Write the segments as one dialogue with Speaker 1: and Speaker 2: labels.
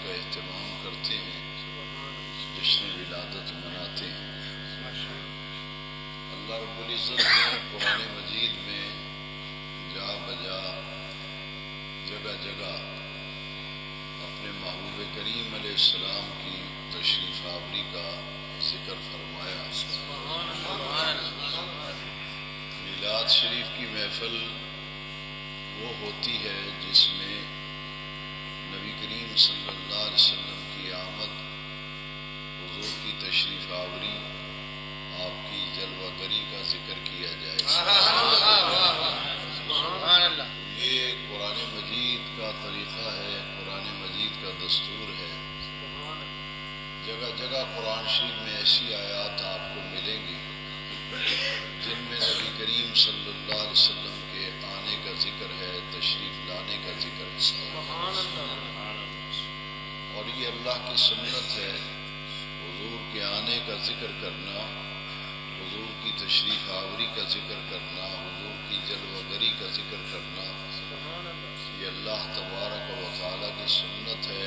Speaker 1: کا اہتمام کرتے ہیں، جشن ولادت مناتے ہیں۔ اللہ رب العزت نے قرآن مجید میں جا بجا جگہ جگہ اپنے محبوب کریم علیہ السلام کی تشریف آوری کا ذکر فرمایا۔ میلاد شریف کی محفل وہ ہوتی ہے جس میں نبی کریم صلی اللہ علیہ وسلم کی آمد، حضور کی تشریف آوری، آپ کی جلوہ گری کا ذکر کیا جائے۔ یہ قرآن مجید کا طریقہ ہے، قرآن مجید کا دستور ہے۔ جگہ جگہ قرآن شریف میں ایسی آیات آپ کو ملیں گی جن میں نبی کریم صلی اللہ علیہ وسلم کے آنے کا ذکر ہے، تشریف لانے کا ذکر ہے۔ اور یہ اللہ کی سنت ہے، حضور کے آنے کا ذکر کرنا، حضور کی تشریف آوری کا ذکر کرنا، حضور کی جلوہ گری کا ذکر کرنا، یہ اللہ تبارک و تعالیٰ کی سنت ہے،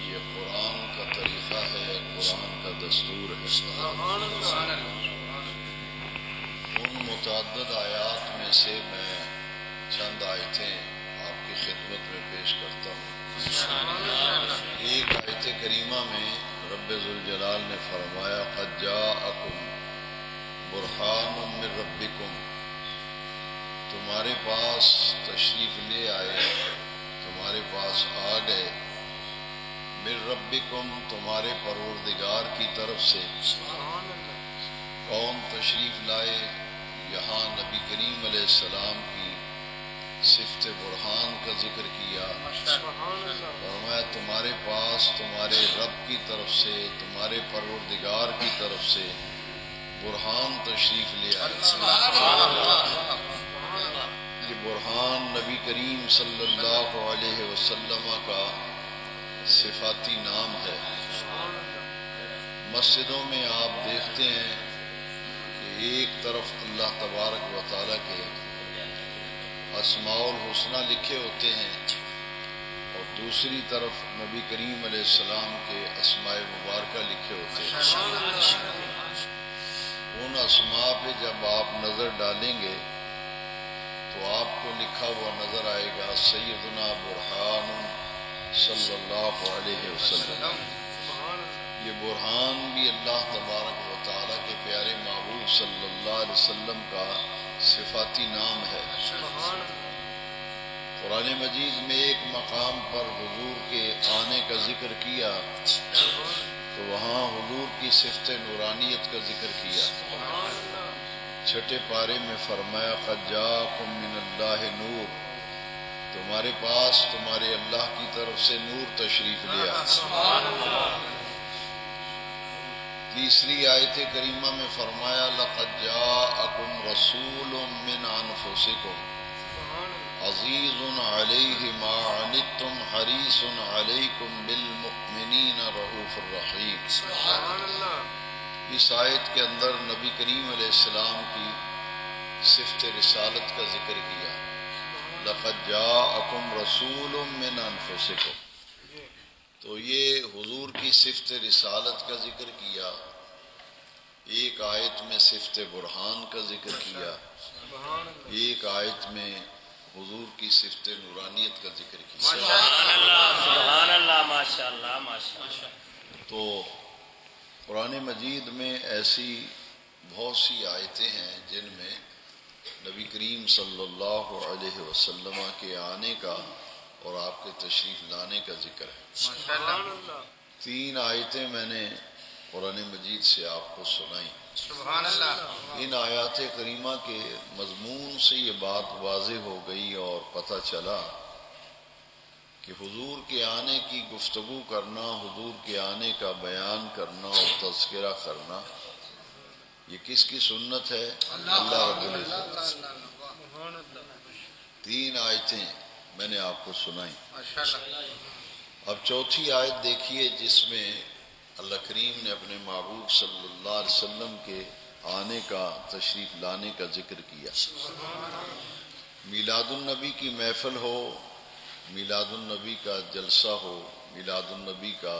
Speaker 1: یہ قرآن کا طریقہ ہے، قرآن کا دستور ہے۔ ان متعدد آیات میں سے میں چند آیتیں آپ کی خدمت میں پیش کرتا ہوں۔ ایک آیت کریمہ میں رب ذوالجلال نے فرمایا قد جاءکم برہان من ربکم، تمہارے پاس تشریف لے آئے، تمہارے پاس آ گئے، من ربکم تمہارے پروردگار کی طرف سے۔ کون تشریف لائے؟ یہاں نبی کریم علیہ السلام کی صفت برہان کا ذکر کیا، فرمایا تمہارے پاس تمہارے رب کی طرف سے، تمہارے پروردگار کی طرف سے برہان تشریف لے آئے۔ یہ برہان نبی کریم صلی اللہ علیہ وسلم کا صفاتی نام ہے۔ مسجدوں میں آپ دیکھتے ہیں کہ ایک طرف اللہ تبارک و تعالیٰ کے اسماء الحسنہ لکھے ہوتے ہیں اور دوسری طرف نبی کریم علیہ السلام کے اسماء مبارکہ لکھے ہوتے ہیں۔ ان اسماء پہ جب آپ نظر ڈالیں گے تو آپ کو لکھا ہوا نظر آئے گا سیدنا برہان صلی اللہ علیہ وسلم۔ یہ برہان بھی اللہ تبارک و تعالیٰ کے پیارے محبوب صلی اللہ علیہ وسلم کا صفاتی نام ہے۔ قرآن مجید میں ایک مقام پر حضور کے آنے کا ذکر کیا تو وہاں حضور کی صفت نورانیت کا ذکر کیا۔ چھٹے پارے میں فرمایا قد جاءکم من اللہ نور، تمہارے پاس تمہارے اللہ کی طرف سے نور تشریف لیا۔ تیسری آیت کریمہ میں فرمایا لقد جاءکم رسول من انفسکم عزیز علیہ ما عنتم حریص علیکم بالمؤمنین رؤوف الرحیم۔ اس آیت کے اندر نبی کریم علیہ السلام کی صفت رسالت کا ذکر کیا، لقد جاءکم رسول من انفسکم، تو یہ حضور کی صفت رسالت کا ذکر کیا، ایک آیت میں صفت برہان کا ذکر کیا، ایک آیت میں حضور کی صفت نورانیت کا ذکر کیا۔
Speaker 2: سبحان اللہ، ماشاء اللہ، ماشاء اللہ۔
Speaker 1: تو قرآن مجید میں ایسی بہت سی آیتیں ہیں جن میں نبی کریم صلی اللہ علیہ وسلم کے آنے کا اور آپ کے تشریف لانے کا ذکر ہے۔ تین آیتیں میں نے قرآن مجید سے آپ کو سنائی۔ ان آیات کریمہ کے مضمون سے یہ بات واضح ہو گئی اور پتہ چلا کہ حضور کے آنے کی گفتگو کرنا، حضور کے آنے کا بیان کرنا اور تذکرہ کرنا، یہ کس کی سنت ہے؟ اللہ رب العزت۔ تین آیتیں میں نے آپ کو سنائی۔ اب چوتھی آیت دیکھیے جس میں اللہ کریم نے اپنے محبوب صلی اللہ علیہ وسلم کے آنے کا، تشریف لانے کا ذکر کیا۔ میلاد النبی کی محفل ہو، میلاد النبی کا جلسہ ہو، میلاد النبی کا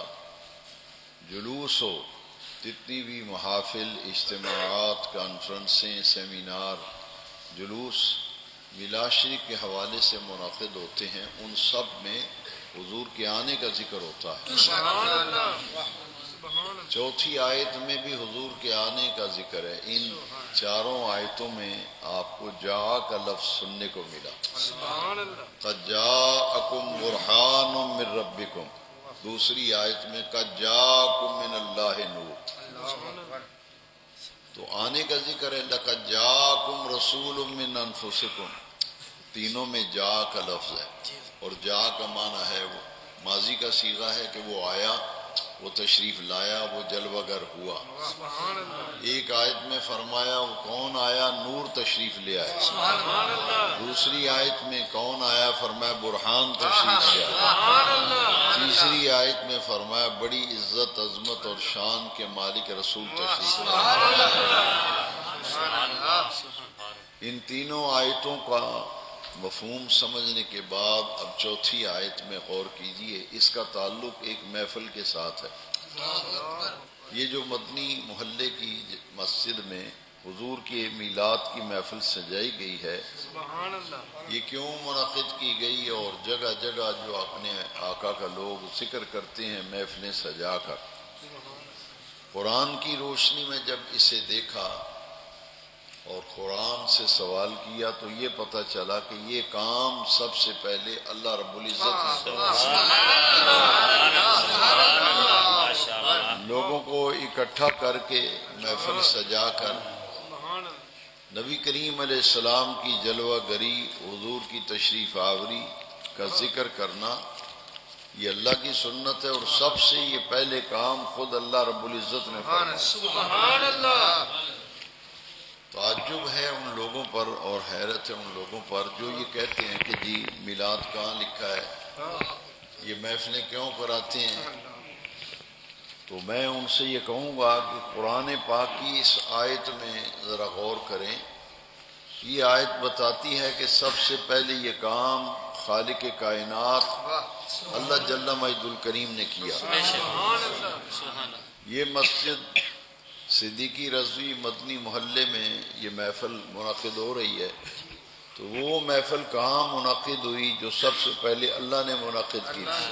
Speaker 1: جلوس ہو، جتنی بھی محافل، اجتماعات، کانفرنسیں، سیمینار، جلوس میلاد شریف کے حوالے سے منعقد ہوتے ہیں، ان سب میں حضور کے آنے کا ذکر ہوتا ہے۔ چوتھی آیت میں بھی حضور کے آنے کا ذکر ہے۔ ان چاروں آیتوں میں آپ کو جاء کا لفظ سننے کو ملا۔ قد جاءکم برہان من ربکم، دوسری آیت میں قد جاءکم من اللہ نور، تو آنے کا ذکر ہے۔ لقد جاءکم رسول من انفسکم، تینوں میں جاء کا لفظ ہے، اور جاء کا معنی ہے وہ ماضی کا صیغہ ہے کہ وہ آیا، وہ تشریف لایا، وہ جلوہ گر ہوا۔ ایک آیت میں فرمایا وہ کون آیا؟ نور تشریف لے آیا۔ دوسری آیت میں کون آیا؟ فرمایا برہان تشریف لے آیا۔ تیسری آیت میں فرمایا بڑی عزت، عظمت اور شان کے مالک رسول تشریف لے آیا۔ ان تینوں آیتوں کا مفہوم سمجھنے کے بعد اب چوتھی آیت میں غور کیجئے، اس کا تعلق ایک محفل کے ساتھ ہے۔ یہ جو مدنی محلے کی مسجد میں حضور کے میلاد کی محفل سجائی گئی ہے، یہ کیوں منعقد کی گئی، اور جگہ جگہ جو اپنے آقا کا لوگ ذکر کرتے ہیں محفلیں سجا کر، قرآن کی روشنی میں جب اسے دیکھا اور قرآن سے سوال کیا تو یہ پتہ چلا کہ یہ کام سب سے پہلے اللہ رب العزت نے لوگوں کو اکٹھا کر کے محفل سجا کر نبی کریم علیہ السلام کی جلوہ گری، حضور کی تشریف آوری کا ذکر کرنا، یہ اللہ کی سنت ہے، اور سب سے یہ پہلے کام خود اللہ رب العزت نے فرمایا۔ سبحان اللہ۔ تعجب ہے ان لوگوں پر اور حیرت ہے ان لوگوں پر جو یہ کہتے ہیں کہ جی میلاد کہاں لکھا ہے، یہ محفلیں کیوں کراتے ہیں۔ تو میں ان سے یہ کہوں گا کہ قرآن پاک کی اس آیت میں ذرا غور کریں۔ یہ آیت بتاتی ہے کہ سب سے پہلے یہ کام خالق کائنات اللہ جل مجد الکریم نے کیا۔ یہ مسجد صدیقی رضوی مدنی محلے میں یہ محفل منعقد ہو رہی ہے، تو وہ محفل کہاں منعقد ہوئی جو سب سے پہلے اللہ نے منعقد کی تھی؟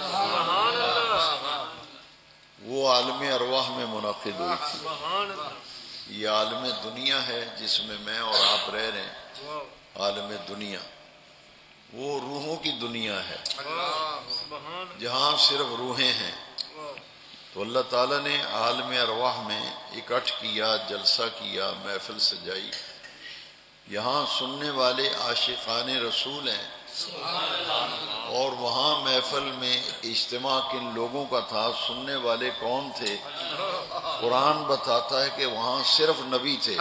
Speaker 1: وہ عالم ارواح میں منعقد ہوئی تھی۔ یہ عالم دنیا ہے جس میں میں اور آپ رہ رہے ہیں، عالم دنیا وہ روحوں کی دنیا ہے جہاں صرف روحیں ہیں۔ تو اللہ تعالیٰ نے عالم ارواح میں اکٹھ کیا، جلسہ کیا، محفل سجائی۔ یہاں سننے والے عاشقان رسول ہیں، اور وہاں محفل میں اجتماع کن لوگوں کا تھا، سننے والے کون تھے؟ قرآن بتاتا ہے کہ وہاں صرف نبی تھے۔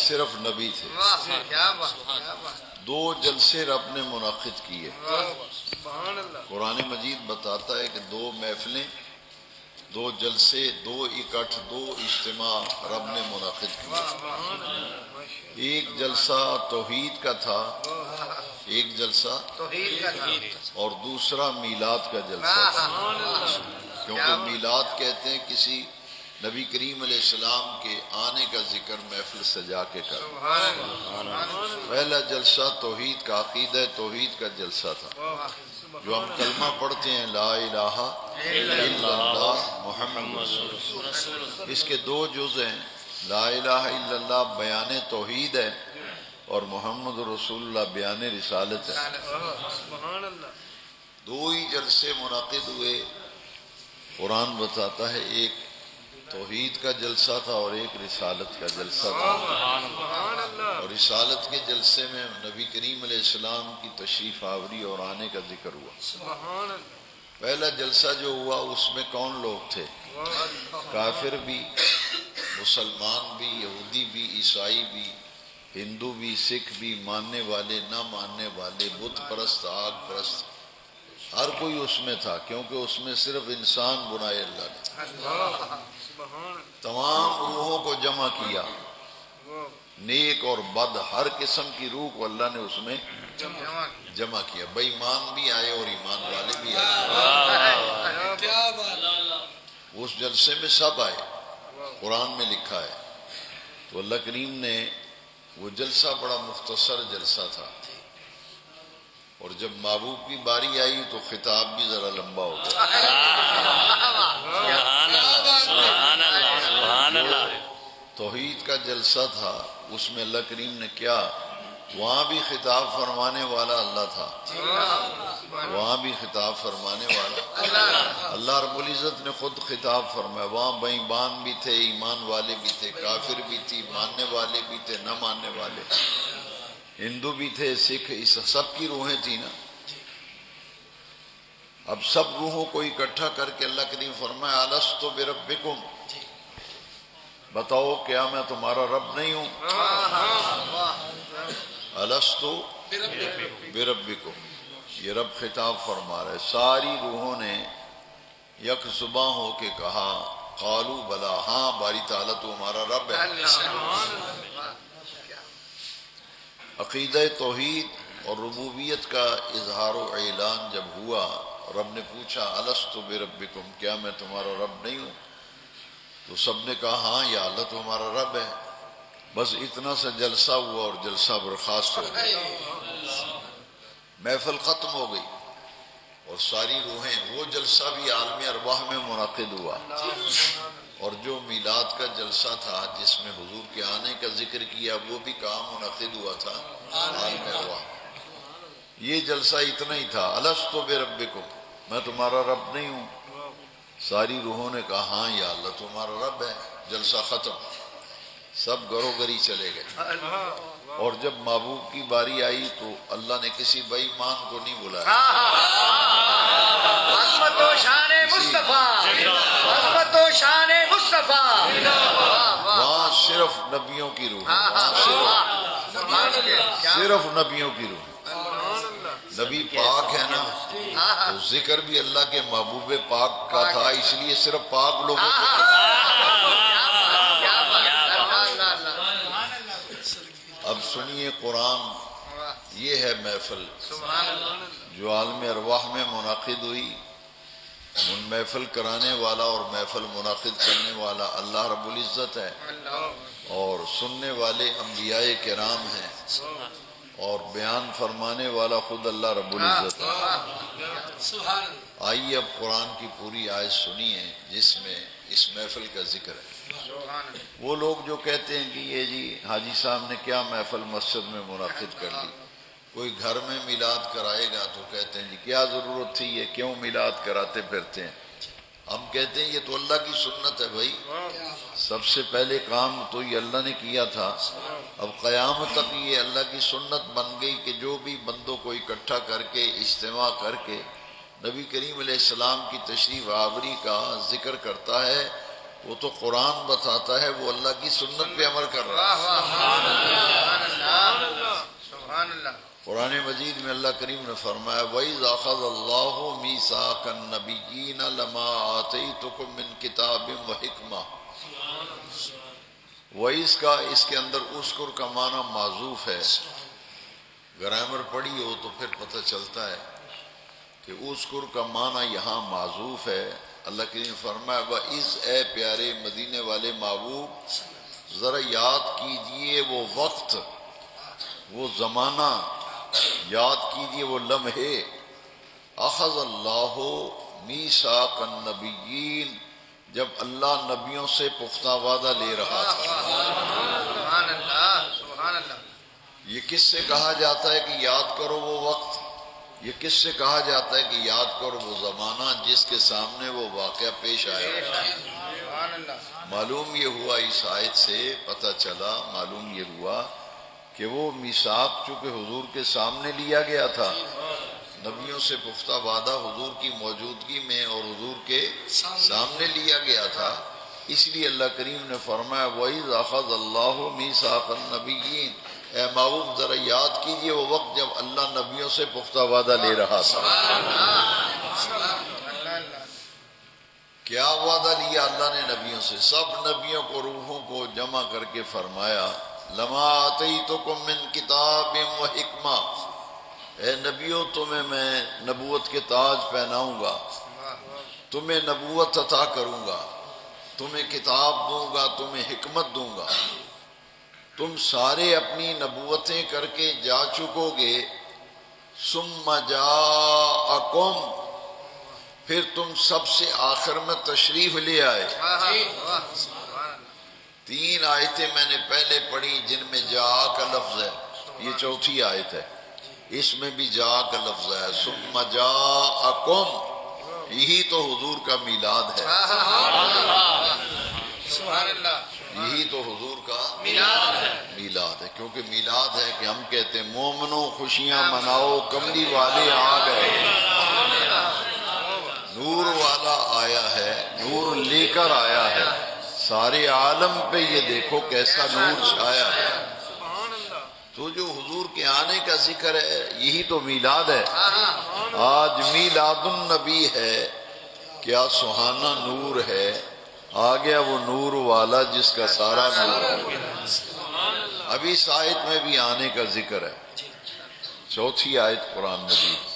Speaker 1: صرف نبی تھے۔ دو جلسے رب نے منعقد کیے۔ قرآن مجید بتاتا ہے کہ دو محفلیں، دو جلسے، دو اکٹھ، دو اجتماع رب نے منعقد کیے۔ ایک جلسہ توحید کا تھا، ایک جلسہ اور دوسرا میلاد کا جلسہ تھا، کیونکہ میلاد کہتے ہیں کسی نبی کریم علیہ السلام کے آنے کا ذکر محفل سجا کے کر۔ پہلا جلسہ توحید کا، عقیدہ توحید کا جلسہ تھا، جو ہم کلمہ پڑھتے ہیں لا الہ الا اللہ محمد رسول اللہ۔ اس کے دو جز ہیں، لا الہ الا اللہ بیان توحید ہے، اور محمد رسول اللہ بیان رسالت ہے۔ دو ہی جلسے منعقد ہوئے۔ قرآن بتاتا ہے ایک توحید کا جلسہ تھا اور ایک رسالت کا جلسہ تھا، اور رسالت کے جلسے میں نبی کریم علیہ السلام کی تشریف آوری اور آنے کا ذکر ہوا۔ پہلا جلسہ جو ہوا اس میں کون لوگ تھے؟ کافر بھی، مسلمان بھی، یہودی بھی، عیسائی بھی، ہندو بھی، سکھ بھی، ماننے والے، نہ ماننے والے، بت پرست، آگ پرست، ہر کوئی اس میں تھا، کیونکہ اس میں صرف انسان بنائے اللہ نے۔ تمام روحوں کو جمع کیا، نیک اور بد ہر قسم کی روح کو اللہ نے اس میں جمع کیا. بے ایمان بھی آئے اور ایمان والے بھی آئے. اس جلسے میں سب آئے، قرآن میں لکھا ہے. تو اللہ کریم نے وہ جلسہ بڑا مختصر جلسہ تھا، اور جب محبوب کی باری آئی تو خطاب بھی ذرا لمبا ہو گیا.
Speaker 2: سبحان اللہ سبحان اللہ.
Speaker 1: توحید کا جلسہ تھا، اس میں اللہ کریم نے کیا، وہاں بھی خطاب فرمانے والا اللہ تھا، وہاں بھی خطاب فرمانے والا اللہ رب العزت نے خود خطاب فرمایا. وہاں بے ایمان بھی تھے، ایمان والے بھی تھے، کافر بھی تھی، ماننے والے بھی تھے، نہ ماننے والے، ہندو بھی تھے، سکھ، سب کی روحیں تھیں نا. اب سب روحوں کو اکٹھا کر کے اللہ کریم فرمایا الستو بربکم، بتاؤ کیا میں تمہارا رب نہیں ہوں؟ الستو بربکم، یہ رب خطاب فرما رہا ہے. ساری روحوں نے یک زباں ہو کے کہا قالو بلا، ہاں باری تعالیٰ تو ہمارا رب ہے. عقیدہ توحید اور ربوبیت کا اظہار و اعلان جب ہوا، رب نے پوچھا الستو بربکم، کیا میں تمہارا رب نہیں ہوں؟ تو سب نے کہا ہاں یا اللہ تو ہمارا رب ہے. بس اتنا سا جلسہ ہوا اور جلسہ برخاست ہو گیا، محفل ختم ہو گئی. اور ساری روحیں، وہ جلسہ بھی عالم ارواح میں منعقد ہوا. اور جو میلاد کا جلسہ تھا جس میں حضور کے آنے کا ذکر کیا، وہ بھی کہاں منعقد ہوا تھا؟ عالم ارواح. یہ جلسہ اتنا ہی تھا، الستو بربکم، میں تمہارا رب نہیں ہوں. ساری روحوں نے کہا ہاں یا اللہ تمہارا رب ہے. جلسہ ختم، سب گھرو گھری چلے گئے. اور جب محبوب کی باری آئی تو اللہ نے کسی بے ایمان کو نہیں بلایا.
Speaker 3: عظمت و شان مصطفیٰ، عظمت و شان مصطفیٰ.
Speaker 1: وہاں صرف نبیوں کی روح، صرف نبیوں کی روح. نبی پاک ہے نا، تو ذکر بھی اللہ کے محبوب پاک کا تھا، اس لیے صرف پاک لوگوں کو. اب سنیے قرآن، یہ ہے محفل جو عالم ارواح میں منعقد ہوئی. ان محفل کرانے والا اور محفل منعقد کرنے والا اللہ رب العزت ہے، اور سننے والے انبیاء کرام ہیں، اور بیان فرمانے والا خود اللہ رب العزت ہے. آئیے اب قرآن کی پوری آیت سنیے جس میں اس محفل کا ذکر ہے. وہ لوگ جو کہتے ہیں کہ یہ جی حاجی صاحب نے کیا محفل مسجد میں منعقد کر لی، کوئی گھر میں میلاد کرائے گا تو کہتے ہیں جی کیا ضرورت تھی، یہ کیوں میلاد کراتے پھرتے ہیں. ہم کہتے ہیں یہ تو اللہ کی سنت ہے بھائی، سب سے پہلے کام تو یہ اللہ نے کیا تھا. اب قیامت تک یہ اللہ کی سنت بن گئی کہ جو بھی بندوں کو اکٹھا کر کے اجتماع کر کے نبی کریم علیہ السلام کی تشریف آوری کا ذکر کرتا ہے، وہ تو قرآن بتاتا ہے وہ اللہ کی سنت پہ عمل کر رہا ہے. قرآن مجید میں اللہ کریم نے فرمایا وَإِذْ أَخَذَ اللَّهُ مِيثَاقَ النَّبِيِّينَ لَمَا آتَيْتُكُم مِّن كِتَابٍ وَحِكْمَةٍ. وَإِذْ کا اس کے اندر اذکر کا معنی معذوف ہے. گرامر پڑھی ہو تو پھر پتہ چلتا ہے کہ اذکر کا معنی یہاں معذوف ہے. اللہ کریم نے فرمایا وَإِذْ، اے پیارے مدینے والے محبوب ذرا یاد کیجئے وہ وقت، وہ زمانہ، یاد کیجئے وہ لمحے. اخذ اللہ میثاق النبیین، جب اللہ نبیوں سے پختہ وعدہ لے رہا تھا. یہ کس سے کہا جاتا ہے کہ یاد کرو وہ وقت؟ یہ کس سے کہا جاتا ہے کہ یاد کرو وہ زمانہ جس کے سامنے وہ واقعہ پیش آیا؟ معلوم یہ ہوا، اس آیت سے پتہ چلا، معلوم یہ ہوا کہ وہ میثاق چونکہ حضور کے سامنے لیا گیا تھا، نبیوں سے پختہ وعدہ حضور کی موجودگی میں اور حضور کے سامنے لیا گیا تھا. اس لیے اللہ کریم نے فرمایا وَإِذْ أَخَذَ اللَّهُ مِيثَاقَ النَّبِيِّينَ، اے محبوب ذرا یاد کیجئے وہ وقت جب اللہ نبیوں سے پختہ وعدہ لے رہا تھا. کیا وعدہ لیا اللہ نے نبیوں سے؟ سب نبیوں کو، روحوں کو جمع کر کے فرمایا لما آتیتکم من کتاب و حکمہ، اے نبیوں تمہیں میں نبوت کے تاج پہناؤں گا، تمہیں نبوت عطا کروں گا، تمہیں کتاب دوں گا، تمہیں حکمت دوں گا، تم سارے اپنی نبوتیں کر کے جا چکو گے، ثم جاءکم، پھر تم سب سے آخر میں تشریف لے آئے۔ تین آیتیں میں نے پہلے پڑھی جن میں جا کا لفظ ہے، یہ چوتھی آیت ہے، اس میں بھی جا کا لفظ ہے، ثم جاءکم، یہی تو حضور کا میلاد ہے، یہی تو حضور کا میلاد ہے، کیونکہ میلاد ہے کہ ہم کہتے ہیں مومنوں خوشیاں مناؤ، کملی والے آ گئے، نور والا آیا ہے، نور لے کر آیا ہے، سارے عالم پہ یہ دیکھو کیسا نور چھایا ہے۔ تو جو حضور کے آنے کا ذکر ہے یہی تو میلاد ہے۔ آج میلاد النبی ہے، کیا سہانا نور ہے، آ گیا وہ نور والا جس کا سارا نور ہے۔ ابھی اس آیت میں بھی آنے کا ذکر ہے، چوتھی آیت قرآن مجید،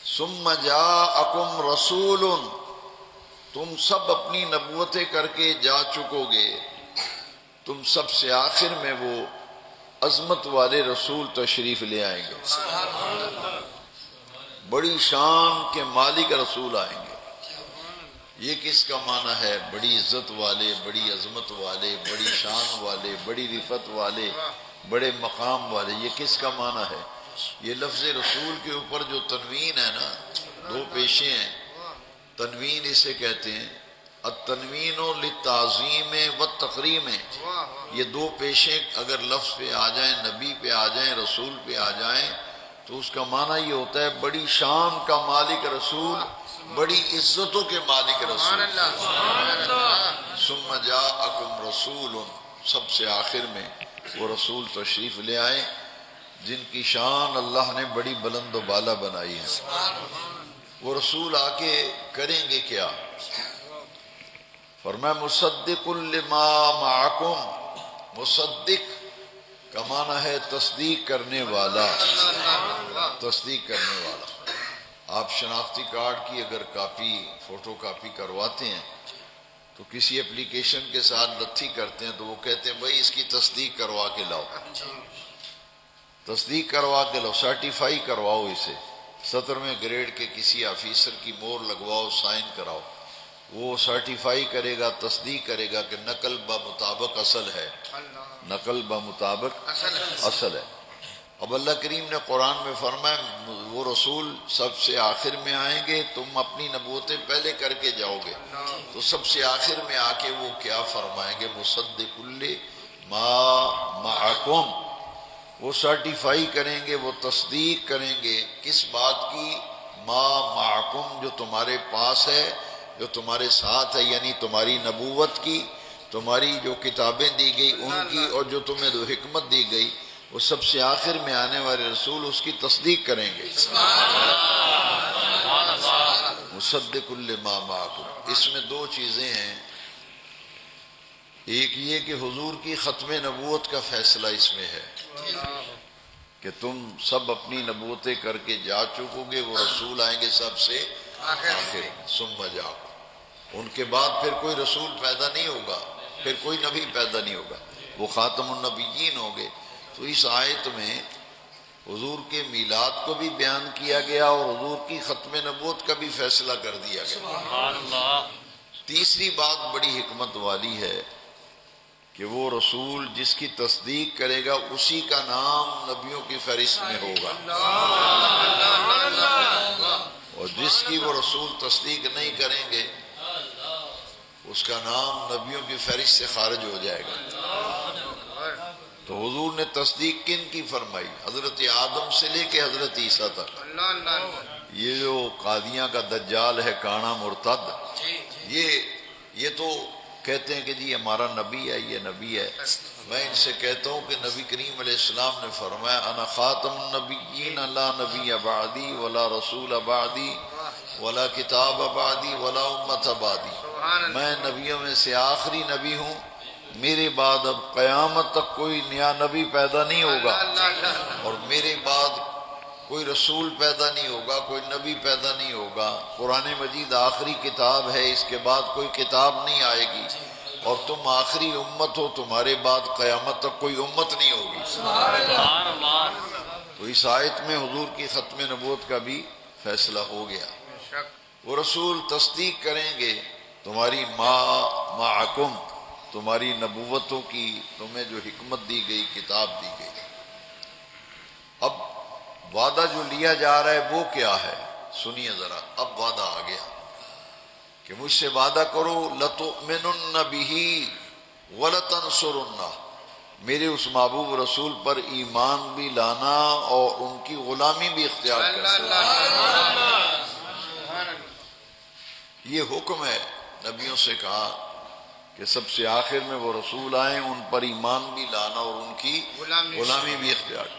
Speaker 1: ثم جاءکم رسول، تم سب اپنی نبوتیں کر کے جا چکو گے، تم سب سے آخر میں وہ عظمت والے رسول تشریف لے آئیں گے، بڑی شان کے مالک رسول آئیں گے۔ یہ کس کا معنی ہے؟ بڑی عزت والے، بڑی عظمت والے، بڑی شان والے، بڑی رفت والے، بڑے مقام والے، یہ کس کا معنی ہے؟ یہ لفظ رسول کے اوپر جو تنوین ہے نا، دو پیشے ہیں، تنوین اسے کہتے ہیں، التنوین للتعظیم والتکریم، یہ دو پیشیں اگر لفظ پہ آ جائیں، نبی پہ آ جائیں، رسول پہ آ جائیں، تو اس کا معنی یہ ہوتا ہے بڑی شان کا مالک رسول، بڑی عزتوں کے مالک رسول۔ ثم جاءکم رسول، سب سے آخر میں وہ رسول تشریف لے آئے جن کی شان اللہ نے بڑی بلند و بالا بنائی ہے۔ وہ رسول آ کے کریں گے کیا؟ فرمایا مصدق لما معکم، مصدق کا معنی ہے تصدیق کرنے والا، تصدیق کرنے والا۔ آپ شناختی کارڈ کی اگر کاپی، فوٹو کاپی کرواتے ہیں تو کسی اپلیکیشن کے ساتھ لتھی کرتے ہیں تو وہ کہتے ہیں بھائی اس کی تصدیق کروا کے لاؤ، تصدیق کروا کے لاؤ، سرٹیفائی کرواؤ، اسے 17ویں گریڈ کے کسی آفیسر کی مور لگواؤ، سائن کراؤ، وہ سرٹیفائی کرے گا، تصدیق کرے گا کہ نقل بمطابق اصل ہے، نقل بمطابق اصل ہے۔ اب اللہ کریم نے قرآن میں فرمایا وہ رسول سب سے آخر میں آئیں گے، تم اپنی نبوتیں پہلے کر کے جاؤ گے، تو سب سے آخر میں آ کے وہ کیا فرمائیں گے؟ مصدق ما معکم، وہ سرٹیفائی کریں گے، وہ تصدیق کریں گے کس بات کی؟ ما معکم، جو تمہارے پاس ہے، جو تمہارے ساتھ ہے، یعنی تمہاری نبوت کی، تمہاری جو کتابیں دی گئی ان کی، اور جو تمہیں جو حکمت دی گئی، وہ سب سے آخر میں آنے والے رسول اس کی تصدیق کریں گے۔ مصدق لما معکم، اس میں دو چیزیں ہیں، ایک یہ کہ حضور کی ختم نبوت کا فیصلہ اس میں ہے کہ تم سب اپنی نبوتیں کر کے جا چکو گے، وہ رسول آئیں گے سب سے آخر، ثم جاؤ، ان کے بعد پھر کوئی رسول پیدا نہیں ہوگا، پھر کوئی نبی پیدا نہیں ہوگا، وہ خاتم النبیین ہوں گے۔ تو اس آیت میں حضور کے میلاد کو بھی بیان کیا گیا اور حضور کی ختم نبوت کا بھی فیصلہ کر دیا گیا۔ تیسری بات بڑی حکمت والی ہے کہ وہ رسول جس کی تصدیق کرے گا اسی کا نام نبیوں کی فہرست میں ہوگا، اور جس کی وہ رسول تصدیق نہیں کریں گے اس کا نام نبیوں کی فہرست سے خارج ہو جائے گا۔ تو حضور نے تصدیق کن کی فرمائی؟ حضرت آدم سے لے کے حضرت عیسیٰ تک۔ یہ جو قادیاں کا دجال ہے، کانا مرتد، یہ تو کہتے ہیں کہ جی ہمارا نبی ہے، یہ نبی ہے۔ میں ان سے کہتا ہوں کہ نبی کریم علیہ السلام نے فرمایا انا خاتم النبیین لا نبی بعدی ولا رسول بعدی ولا کتاب بعدی ولا امت بعدی، میں نبیوں میں سے آخری نبی ہوں، میرے بعد اب قیامت تک کوئی نیا نبی پیدا نہیں ہوگا، اور میرے بعد کوئی رسول پیدا نہیں ہوگا، کوئی نبی پیدا نہیں ہوگا۔ قرآن مجید آخری کتاب ہے، اس کے بعد کوئی کتاب نہیں آئے گی، اور تم آخری امت ہو، تمہارے بعد قیامت تک کوئی امت نہیں ہوگی۔ تو اس آیت میں حضور کی ختم نبوت کا بھی فیصلہ ہو گیا۔ وہ رسول تصدیق کریں گے تمہاری معکم، تمہاری نبوتوں کی تمہیں جو حکمت دی گئی، کتاب دی گئی۔ اب وعدہ جو لیا جا رہا ہے وہ کیا ہے؟ سنیے ذرا، اب وعدہ آ گیا کہ مجھ سے وعدہ کرو، لَتُؤْمِنُنَّ بِهِ وَلَتَنْصُرُنَّهُ، میرے اس محبوب رسول پر ایمان بھی لانا اور ان کی غلامی بھی اختیار کرنا۔ یہ حکم ہے، نبیوں سے کہا کہ سب سے آخر میں وہ رسول آئیں، ان پر ایمان بھی لانا اور ان کی غلامی بھی اختیار کرنا۔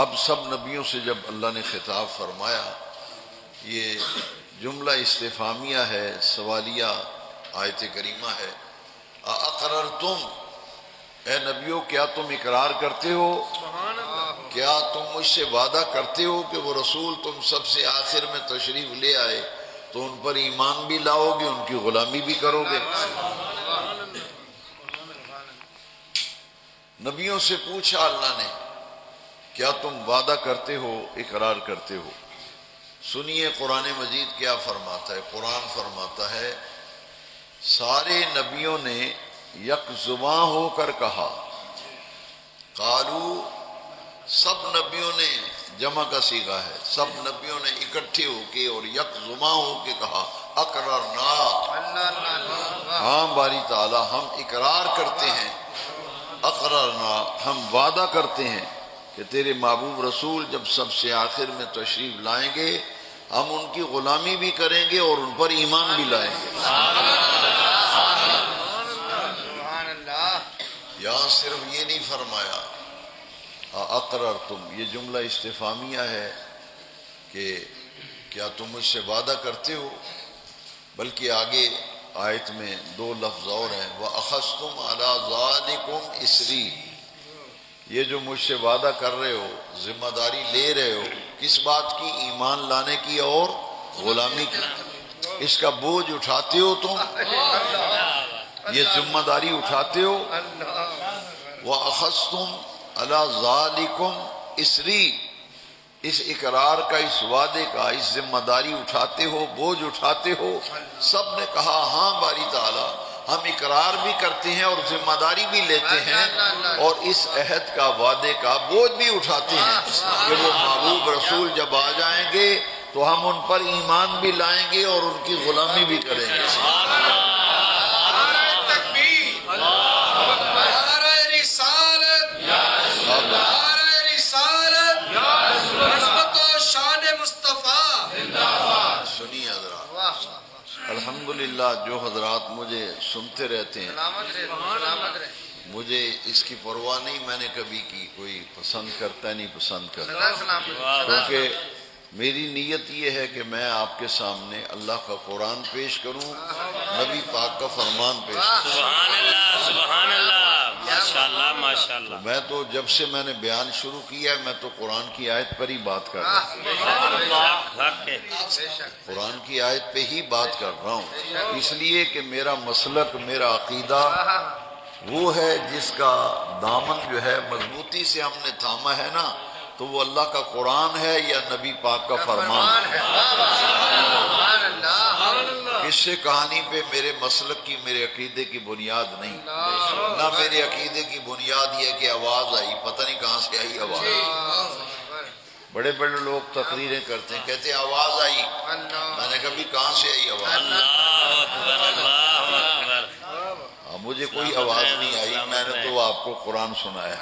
Speaker 1: اب سب نبیوں سے جب اللہ نے خطاب فرمایا، یہ جملہ استفہامیہ ہے، سوالیہ آیت کریمہ ہے۔ اقررتم، اے نبیوں کیا تم اقرار کرتے ہو، کیا تم مجھ سے وعدہ کرتے ہو کہ وہ رسول تم سب سے آخر میں تشریف لے آئے تو ان پر ایمان بھی لاؤ گے، ان کی غلامی بھی کرو گے؟ نبیوں سے پوچھا اللہ نے، کیا تم وعدہ کرتے ہو، اقرار کرتے ہو؟ سنیے قرآن مجید کیا فرماتا ہے۔ قرآن فرماتا ہے سارے نبیوں نے یک زباں ہو کر کہا، قالو، سب نبیوں نے، جمع کا صیغہ ہے، سب نبیوں نے اکٹھے ہو کے اور یک زباں ہو کے کہا، اقررنا، ہاں باری تعالی ہم اقرار کرتے ہیں، اقررنا ہم وعدہ کرتے ہیں کہ تیرے محبوب رسول جب سب سے آخر میں تشریف لائیں گے، ہم ان کی غلامی بھی کریں گے اور ان پر ایمان بھی لائیں گے۔ یہاں صرف یہ نہیں فرمایا اقررتم، یہ جملہ استفہامیہ ہے کہ کیا تم مجھ سے وعدہ کرتے ہو، بلکہ آگے آیت میں دو لفظ اور ہیں، وَأَخَذْتُمْ عَلَىٰ ذَلِكُمْ إِسْرِي، یہ جو مجھ سے وعدہ کر رہے ہو، ذمہ داری لے رہے ہو، کس بات کی؟ ایمان لانے کی اور غلامی کی۔ اس کا بوجھ اٹھاتے ہو تم، یہ ذمہ داری اٹھاتے ہو۔ وَأَخَذْتُمْ عَلَىٰ ذَلِكُمْ إِسْرِي، اس اقرار کا، اس وعدے کا، اس ذمہ داری اٹھاتے ہو، بوجھ اٹھاتے ہو۔ سب نے کہا ہاں باری تعالی ہم اقرار بھی کرتے ہیں اور ذمہ داری بھی لیتے ہیں، اور اس عہد کا، وعدے کا بوجھ بھی اٹھاتے ہیں کہ وہ محبوب رسول جب آ جائیں گے تو ہم ان پر ایمان بھی لائیں گے اور ان کی غلامی بھی کریں گے۔ سنیے حضرات، الحمدللہ جو حضرات مجھے سنتے رہتے ہیں، مجھے اس کی پرواہ نہیں میں نے کبھی کی، کوئی پسند کرتا ہے نہیں پسند کرتا، کیونکہ میری نیت یہ ہے کہ میں آپ کے سامنے اللہ کا قرآن پیش کروں، نبی پاک کا فرمان پیش کروں۔
Speaker 2: سبحان اللہ، سبحان اللہ، ماشاءاللہ ماشاءاللہ۔
Speaker 1: میں تو جب سے میں نے بیان شروع کیا ہے میں تو قرآن کی آیت پر ہی بات کر رہا ہوں، قرآن کی آیت پہ ہی بات کر رہا ہوں، اس لیے کہ میرا مسلک، میرا عقیدہ وہ ہے جس کا دامن جو ہے مضبوطی سے ہم نے تھاما ہے نا، تو وہ اللہ کا قرآن ہے یا نبی پاک کا فرمان ہے۔ قصے کہانی پہ میرے مسلک کی، میرے عقیدے کی بنیاد نہیں، نہ میرے عقیدے کی بنیاد یہ کہ آواز آئی، پتہ نہیں کہاں سے آئی آواز۔ بڑے بڑے لوگ تقریریں کرتے ہیں، کہتے ہیں آواز آئی، میں نے کبھی کہاں سے آئی آواز؟
Speaker 2: اللہ اکبر، اللہ اکبر۔
Speaker 1: مجھے کوئی آواز نہیں آئی، میں نے تو آپ کو قرآن سنایا،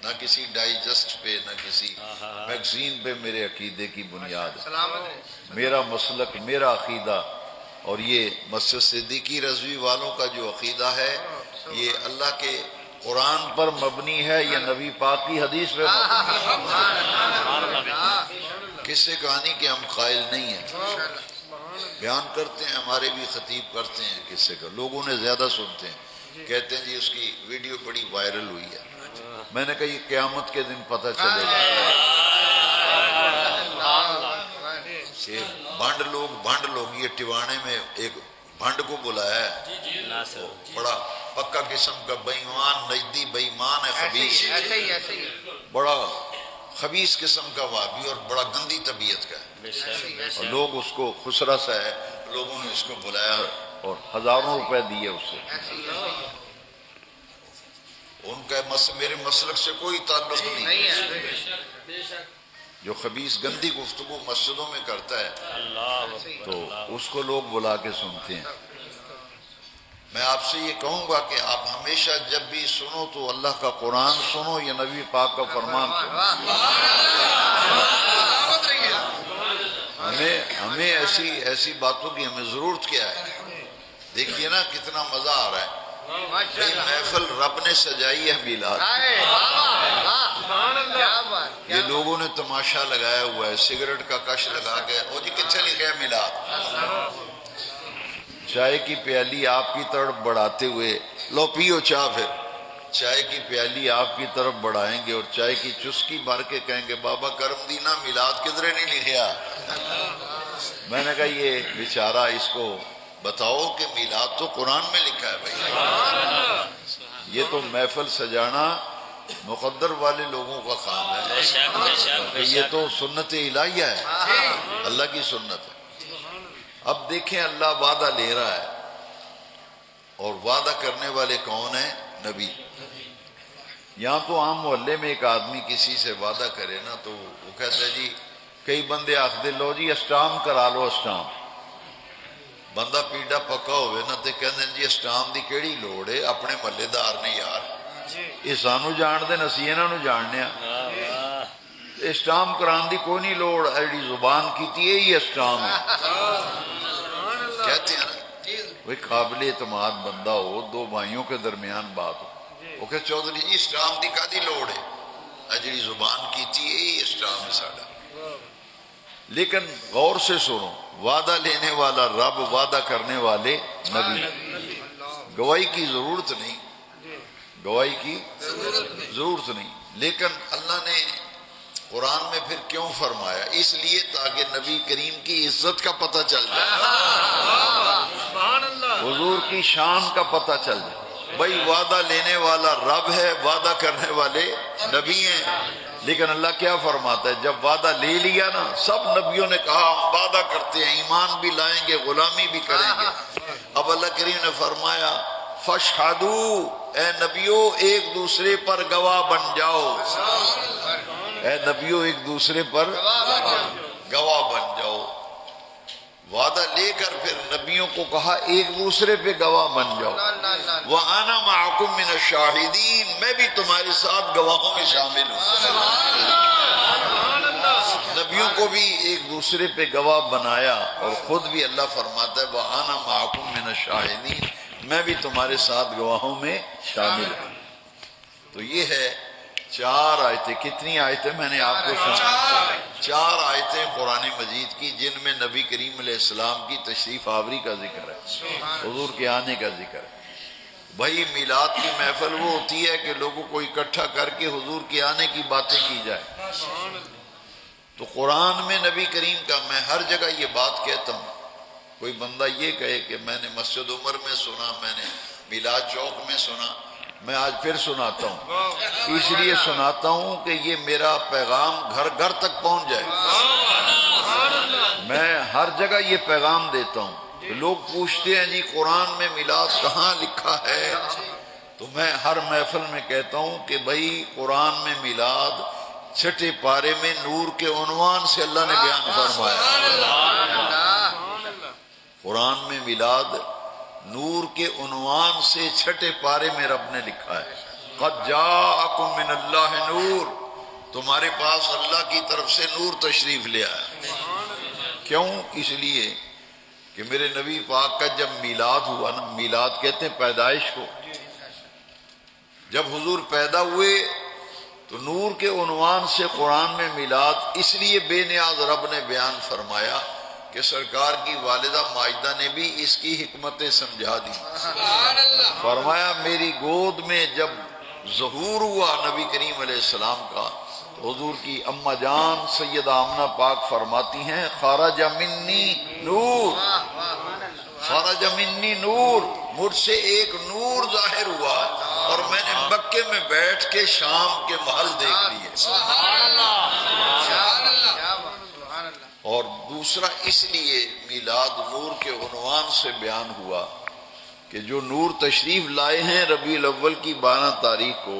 Speaker 1: نہ کسی ڈائجسٹ پہ، نہ کسی میگزین پہ میرے عقیدے کی بنیاد ہے۔ میرا مسلک، میرا عقیدہ، اور یہ مسجد صدیقی رضوی والوں کا جو عقیدہ ہے یہ اللہ کے قرآن پر مبنی ہے یا نبی پاک کی حدیث پہ مبنی ہے۔ قصے کہانی کے ہم قائل نہیں ہیں، بیان کرتے ہیں، ہمارے بھی خطیب کرتے ہیں قصے کا، لوگوں نے زیادہ سنتے ہیں، کہتے ہیں جی اس کی ویڈیو بڑی وائرل ہوئی ہے۔ میں نے کہا یہ قیامت کے دن پتہ چلے گا کہ بھنڈ لوگ یہ ٹیوانے میں ایک بھنڈ کو بلایا ہے، بڑا پکا قسم کا بےایمان، نجدی بےایمان ہے، خبیث، بڑا خبیث قسم کا وابی اور بڑا گندی طبیعت کا ہے، اور لوگ اس کو خسرا سا ہے، لوگوں نے اس کو بلایا اور ہزاروں روپے دیے اس سے۔ ان کا میرے مسلک سے کوئی تعلق نہیں ہے، جو خبیث گندی گفتگو مسجدوں میں کرتا ہے تو اس کو لوگ بلا کے سنتے ہیں۔ میں آپ سے یہ کہوں گا کہ آپ ہمیشہ جب بھی سنو تو اللہ کا قرآن سنو یا نبی پاک کا فرمان سنو۔ ہمیں ایسی باتوں کی ہمیں ضرورت کیا ہے؟ دیکھیے نا کتنا مزہ آ رہا ہے، یہ محفل رب نے سجائی ہے میلاد، یہ لوگوں نے تماشا لگایا ہوا ہے، سگریٹ کا کش لگا کے، وہ جی کتنے لکھے ہے میلاد، چائے کی پیالی آپ کی طرف بڑھاتے ہوئے، لو پیو چاہ، پھر چائے کی پیالی آپ کی طرف بڑھائیں گے اور چائے کی چسکی بھر کے کہیں گے بابا کرم دینا میلاد کدھرے نہیں لکھیا۔ میں نے کہا یہ بیچارہ، اس کو بتاؤ کہ میلاد تو قرآن میں لکھا ہے بھائی، یہ تو محفل سجانا مقدر والے لوگوں کا کام ہے، یہ تو سنت الہیہ ہے، اللہ کی سنت ہے۔ اب دیکھیں اللہ وعدہ لے رہا ہے، اور وعدہ کرنے والے کون ہیں؟ نبی۔ یہاں تو عام محلے میں ایک آدمی کسی سے وعدہ کرے نا تو وہ کہتا ہے جی، کئی بندے آخدے لو جی اسٹام کرا لو، اسٹام، بندہ پیڈا پکا ہوئے نا تے کہندے جی اسٹام دی کیڑی لوڑ ہے، اپنے محلے دار نے یار، یہ سانو جان دے نسی انہاں نو جاننے ہیں، اسٹام کران دی کوئی نہیں لوڑ، ایڈی زبان کیتی ہے یہ اسٹام ہے، کہتے ہیں نا وہ قابل اعتماد بندہ ہو، دو بھائیوں کے درمیان بات ہو، وہ کہ چودھری جی اسٹام دی کدی لوڑ ہے، اجڑی زبان کیتی ہے یہ اسٹام ہے ساڈا۔ لیکن غور سے سنو، وعدہ لینے والا رب، وعدہ کرنے والے نبی، گواہی کی ضرورت نہیں، گواہی کی ضرورت نہیں، لیکن اللہ نے قرآن میں پھر کیوں فرمایا؟ اس لیے تاکہ نبی کریم کی عزت کا پتہ چل جائے، حضور کی شان کا پتہ چل جائے، بھئی وعدہ لینے والا رب ہے، وعدہ کرنے والے نبی ہیں۔ لیکن اللہ کیا فرماتا ہے؟ جب وعدہ لے لیا نا، سب نبیوں نے کہا ہم وعدہ کرتے ہیں، ایمان بھی لائیں گے، غلامی بھی کریں گے، اب اللہ کریم نے فرمایا فَاشْهَدُوا، اے نبیوں ایک دوسرے پر گواہ بن جاؤ، اے نبیوں ایک دوسرے پر گواہ بن جاؤ۔ وعدہ لے کر پھر نبیوں کو کہا ایک دوسرے پہ گواہ بن جاؤ، وَأَنَا مَعَكُمْ مِنَ الشَّاهِدِينَ، میں بھی تمہارے ساتھ گواہوں میں شامل ہوں۔ نبیوں کو بھی ایک دوسرے پہ گواہ بنایا، اور خود بھی اللہ فرماتا ہے وَأَنَا مَعَكُمْ مِنَ الشَّاهِدِينَ، میں بھی تمہارے ساتھ گواہوں میں شامل ہوں۔ تو یہ ہے 4 آیتیں، کتنی آیتیں میں نے آپ کو سنا؟ 4 آیتیں قرآن مجید کی جن میں نبی کریم علیہ السلام کی تشریف آوری کا ذکر ہے، حضور کے آنے کا ذکر ہے۔ بھائی میلاد کی محفل وہ ہوتی ہے کہ لوگوں کو اکٹھا کر کے حضور کے آنے کی باتیں کی جائے، تو قرآن میں نبی کریم کا میں ہر جگہ یہ بات کہتا ہوں، کوئی بندہ یہ کہے کہ میں نے مسجد عمر میں سنا، میں نے میلاد چوک میں سنا، میں آج پھر سناتا ہوں، اس لیے سناتا ہوں کہ یہ میرا پیغام گھر گھر تک پہنچ جائے۔ میں ہر جگہ یہ پیغام دیتا ہوں، لوگ پوچھتے ہیں جی قرآن میں میلاد کہاں لکھا ہے، تو میں ہر محفل میں کہتا ہوں کہ بھائی قرآن میں میلاد 6 پارے میں نور کے عنوان سے اللہ نے بیان فرمایا، قرآن میں میلاد نور کے عنوان سے 6 پارے میں رب نے لکھا ہے، قد جاءکم من اللہ نور، تمہارے پاس اللہ کی طرف سے نور تشریف لے آیا۔ کیوں؟ اس لیے کہ میرے نبی پاک کا جب میلاد ہوا نا، میلاد کہتے ہیں پیدائش کو، جب حضور پیدا ہوئے تو نور کے عنوان سے قرآن میں میلاد اس لیے بے نیاز رب نے بیان فرمایا کہ سرکار کی والدہ ماجدہ نے بھی اس کی حکمتیں سمجھا دی۔ فرمایا میری گود میں جب ظہور ہوا نبی کریم علیہ السلام کا، تو حضور کی اماں جان سیدہ آمنہ پاک فرماتی ہیں خرج منی نور، خرج منی نور، مجھ سے ایک نور ظاہر ہوا اور میں نے مکے میں بیٹھ کے شام کے محل دیکھ لیے۔ اور دوسرا اس لیے میلاد نور کے عنوان سے بیان ہوا کہ جو نور تشریف لائے ہیں ربیع الاول کی 12 تاریخ کو،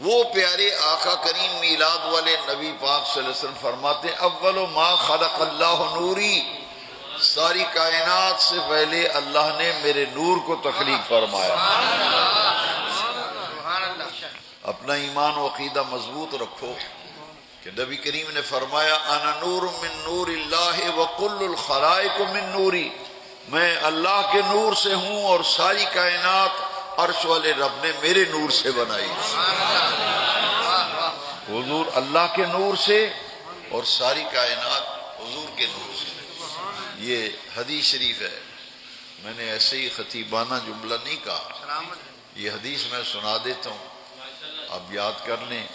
Speaker 1: وہ پیارے آقا کریم میلاد والے نبی پاک صلی اللہ علیہ وسلم فرماتے ہیں اول ما خلق اللہ نوری، ساری کائنات سے پہلے اللہ نے میرے نور کو تخلیق فرمایا۔ اپنا ایمان و عقیدہ مضبوط رکھو کہ نبی کریم نے فرمایا انا نور من نور اللہ وکل الخلائق من نوری، میں اللہ کے نور سے ہوں اور ساری کائنات عرش والے رب نے میرے نور سے بنائی۔ حضور اللہ کے نور سے اور ساری کائنات حضور کے نور سے۔ یہ حدیث شریف ہے، میں نے ایسے ہی خطیبانہ جملہ نہیں کہا، یہ حدیث میں سنا دیتا ہوں، آپ یاد کر لیں۔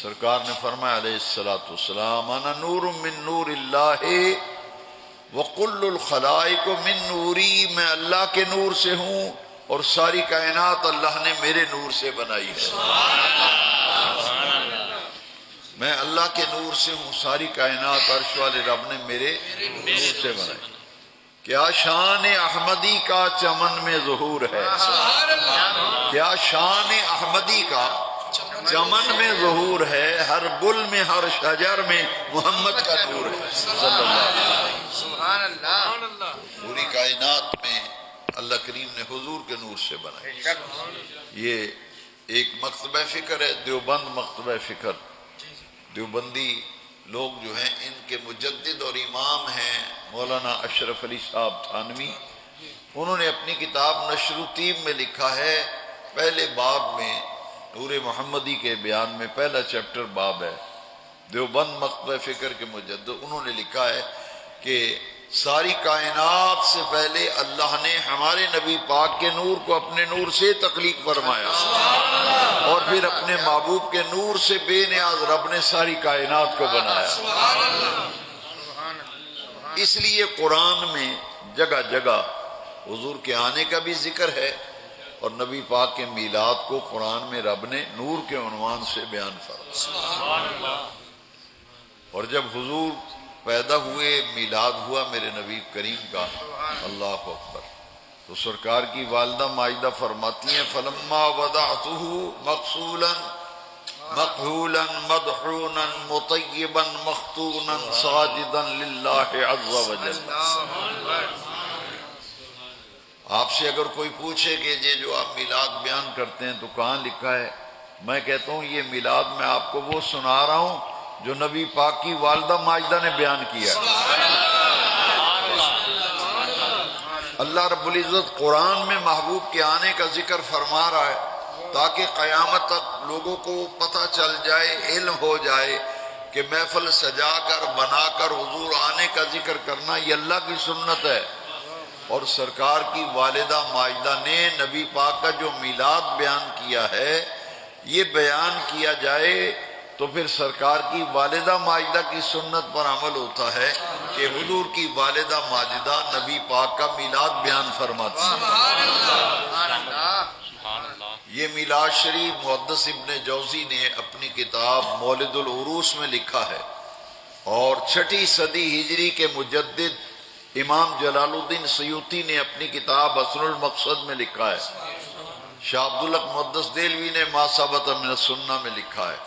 Speaker 1: سرکار نے فرمایا علیہ السلام انا نور من نور اللہ وکل الخلائق من نوری، میں اللہ کے نور سے ہوں اور ساری کائنات اللہ نے میرے نور سے بنائی ہے۔ میں اللہ کے نور سے ہوں، ساری کائنات عرش والے رب نے میرے نور سے بنائی۔ کیا شان احمدی کا چمن میں ظہور ہے، کیا شان احمدی کا چمن میں ظہور ہے، ہر گل میں ہر شجر میں محمد کا نور ہے صلی اللہ علیہ وسلم۔ پوری کائنات میں اللہ کریم نے حضور کے نور سے بنائی۔ یہ ایک مکتبہ فکر ہے، دیوبند مکتبہ فکر۔ دیوبندی لوگ جو ہیں ان کے مجدد اور امام ہیں مولانا اشرف علی صاحب تھانوی، انہوں نے اپنی کتاب نشر الطیب میں لکھا ہے، پہلے باب میں نور محمدی کے بیان میں پہلا چیپٹر باب ہے، دیوبند مکتبہ فکر کے مجدد، انہوں نے لکھا ہے کہ ساری کائنات سے پہلے اللہ نے ہمارے نبی پاک کے نور کو اپنے نور سے تخلیق فرمایا اور پھر اپنے محبوب کے نور سے بے نیاز رب نے ساری کائنات کو بنایا۔ اس لیے قرآن میں جگہ جگہ حضور کے آنے کا بھی ذکر ہے اور نبی پاک کے میلاد کو قرآن میں رب نے نور کے عنوان سے بیان فرمایا۔ اور جب حضور پیدا ہوئے، میلاد ہوا میرے نبی کریم کا، اللہ اکبر، تو سرکار کی والدہ ماجدہ فرماتی ہیں فلما وضعتہ مغسولا مقہولا مدحونا مطیبا مختونا ساجدا للہ عز وجل۔ آپ سے اگر کوئی پوچھے کہ یہ جو آپ میلاد بیان کرتے ہیں تو کہاں لکھا ہے، میں کہتا ہوں یہ میلاد میں آپ کو وہ سنا رہا ہوں جو نبی پاک کی والدہ ماجدہ نے بیان کیا۔ اللہ رب العزت قرآن میں محبوب کے آنے کا ذکر فرما رہا ہے تاکہ قیامت تک لوگوں کو پتہ چل جائے، علم ہو جائے کہ محفل سجا کر بنا کر حضور آنے کا ذکر کرنا یہ اللہ کی سنت ہے۔ اور سرکار کی والدہ ماجدہ نے نبی پاک کا جو میلاد بیان کیا ہے، یہ بیان کیا جائے تو پھر سرکار کی والدہ ماجدہ کی سنت پر عمل ہوتا ہے کہ حضور کی والدہ ماجدہ نبی پاک کا میلاد بیان فرماتی ہے۔ یہ میلاد شریف محدث ابن جوزی نے اپنی کتاب مولد العروس میں لکھا ہے، اور 6 صدی ہجری کے مجدد امام جلال الدین سیوطی نے اپنی کتاب حسن المقصد میں لکھا ہے، شاہ عبدالحق محدث دہلوی نے ما ثبت من السنہ میں لکھا ہے،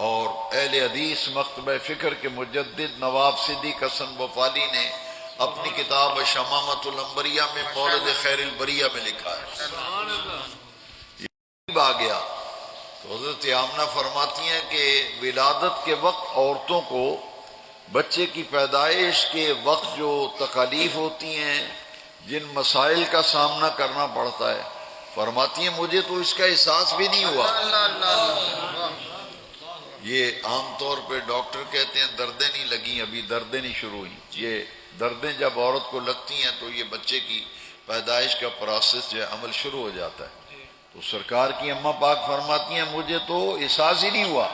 Speaker 1: اور اہل حدیث مکتبہ فکر کے مجدد نواب صدیق حسن وفالی نے اپنی کتاب شمامۃ الانبریہ میں مولد خیر البریہ میں لکھا ہے۔ آ گیا تو حضرت آمنہ فرماتی ہیں کہ ولادت کے وقت عورتوں کو بچے کی پیدائش کے وقت جو تکالیف ہوتی ہیں، جن مسائل کا سامنا کرنا پڑتا ہے، فرماتی ہیں مجھے تو اس کا احساس بھی نہیں ہوا۔ یہ عام طور پہ ڈاکٹر کہتے ہیں دردیں نہیں لگیں، ابھی دردیں نہیں شروع ہوئی. یہ دردیں جب عورت کو لگتی ہیں تو یہ بچے کی پیدائش کا پروسیس جو ہے عمل شروع ہو جاتا ہے. تو سرکار کی اماں پاک فرماتی ہیں مجھے تو احساس ہی نہیں ہوا،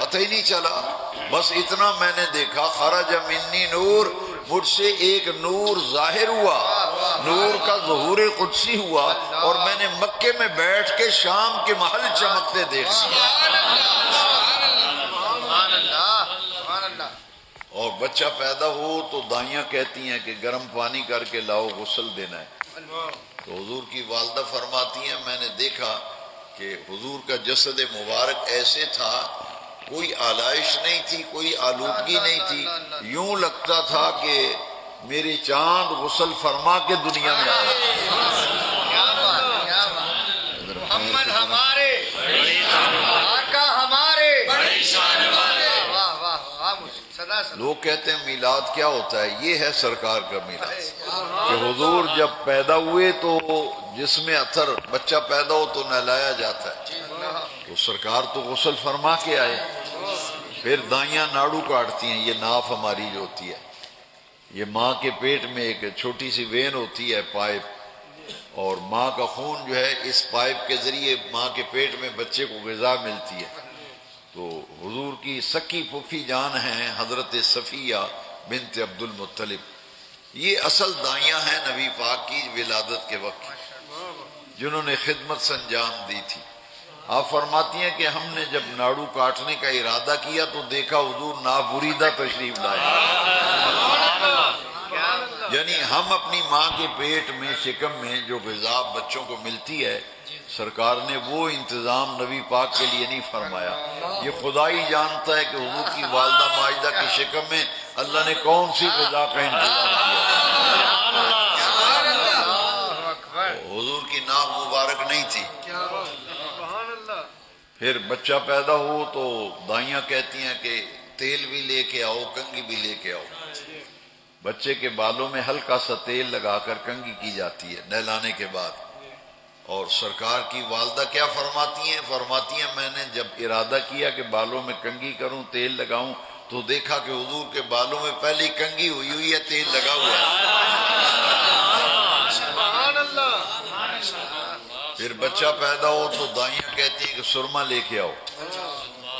Speaker 1: پتہ ہی نہیں چلا، بس اتنا میں نے دیکھا خرج منی نور، مجھ سے ایک نور ظاہر ہوا، نور کا ظہور قدسی ہوا، اور میں نے مکے میں بیٹھ کے شام کے محل چمکتے دیکھا. اور بچہ پیدا ہو تو دائیاں کہتی ہیں کہ گرم پانی کر کے لاؤ، غسل دینا ہے. تو حضور کی والدہ فرماتی ہیں میں نے دیکھا کہ حضور کا جسد مبارک ایسے تھا، کوئی آلائش نہیں تھی، کوئی آلودگی نہیں تھی، یوں لگتا تھا کہ میرے چاند غسل فرما کے دنیا میں آئے.
Speaker 3: محمد ہمارے، آقا ہمارے، واہ واہ واہ، صدا صدا.
Speaker 1: لوگ کہتے ہیں میلاد کیا ہوتا ہے؟ یہ ہے سرکار کا میلاد کہ حضور جب پیدا ہوئے تو جس میں اثر بچہ پیدا ہو تو نہلایا جاتا ہے، تو سرکار تو غسل فرما کے آئے. پھر دائیاں ناڑو کاٹتی ہیں، یہ ناف ہماری جو ہوتی ہے، یہ ماں کے پیٹ میں ایک چھوٹی سی وین ہوتی ہے، پائپ، اور ماں کا خون جو ہے اس پائپ کے ذریعے ماں کے پیٹ میں بچے کو غذا ملتی ہے. تو حضور کی سکی پھوپھی جان ہیں حضرت صفیہ بنت عبد المطلب، یہ اصل دائیاں ہیں نبی پاک کی ولادت کے وقت، جنہوں نے خدمت سنجام دی تھی. آپ فرماتی ہیں کہ ہم نے جب ناڑو کاٹنے کا ارادہ کیا تو دیکھا حضور نابریدہ تشریف لائے. یعنی ہم اپنی ماں کے پیٹ میں شکم میں جو غذا بچوں کو ملتی ہے، سرکار نے وہ انتظام نبی پاک کے لیے نہیں فرمایا. یہ خدا ہی جانتا ہے کہ حضور کی والدہ ماجدہ کی شکم میں اللہ نے کون سی غذا کا انتظام کیا. حضور کی ناک مبارک نہیں تھی. پھر بچہ پیدا ہو تو دائیاں کہتی ہیں کہ تیل بھی لے کے آؤ، کنگھی بھی لے کے آؤ. بچے کے بالوں میں ہلکا سا تیل لگا کر کنگھی کی جاتی ہے نہلانے کے بعد. اور سرکار کی والدہ کیا فرماتی ہیں؟ فرماتی ہیں میں نے جب ارادہ کیا کہ بالوں میں کنگھی کروں، تیل لگاؤں، تو دیکھا کہ حضور کے بالوں میں پہلی کنگھی ہوئی ہے، تیل لگا ہوا ہے. پھر بچہ پیدا ہو تو دائیاں کہتی ہیں کہ سرما لے کے آؤ.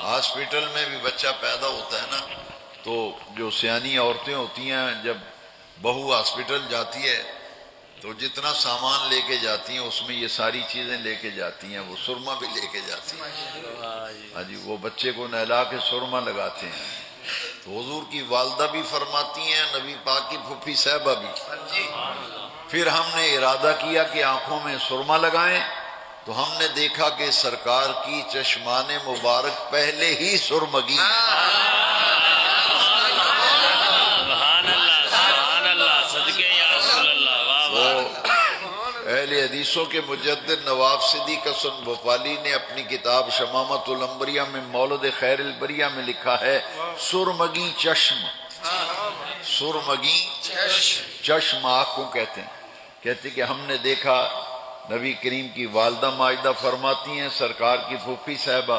Speaker 1: ہاسپٹل میں بھی بچہ پیدا ہوتا ہے نا، تو جو سیانی عورتیں ہوتی ہیں جب بہو ہاسپٹل جاتی ہے تو جتنا سامان لے کے جاتی ہیں اس میں یہ ساری چیزیں لے کے جاتی ہیں، وہ سرما بھی لے کے جاتی ہیں. ہاں جی، وہ بچے کو نہلا کے سرما لگاتے ہیں. تو حضور کی والدہ بھی فرماتی ہیں، نبی پاک کی پھوپھی صاحبہ بھی. پھر ہم نے ارادہ کیا کہ آنکھوں میں سرما لگائیں، تو ہم نے دیکھا کہ سرکار کی چشمان مبارک پہلے ہی سرمگی. اہل حدیثوں کے مجدد نواب صدیق حسن بھوپالی نے اپنی کتاب شمامۃ الانبریہ میں مولد خیر البریہ میں لکھا ہے سرمگی چشم. سرمگی چشم آنکھ کو کہتے ہیں. کہتے کہ ہم نے دیکھا، نبی کریم کی والدہ ماجدہ فرماتی ہیں سرکار کی پھوپھی صاحبہ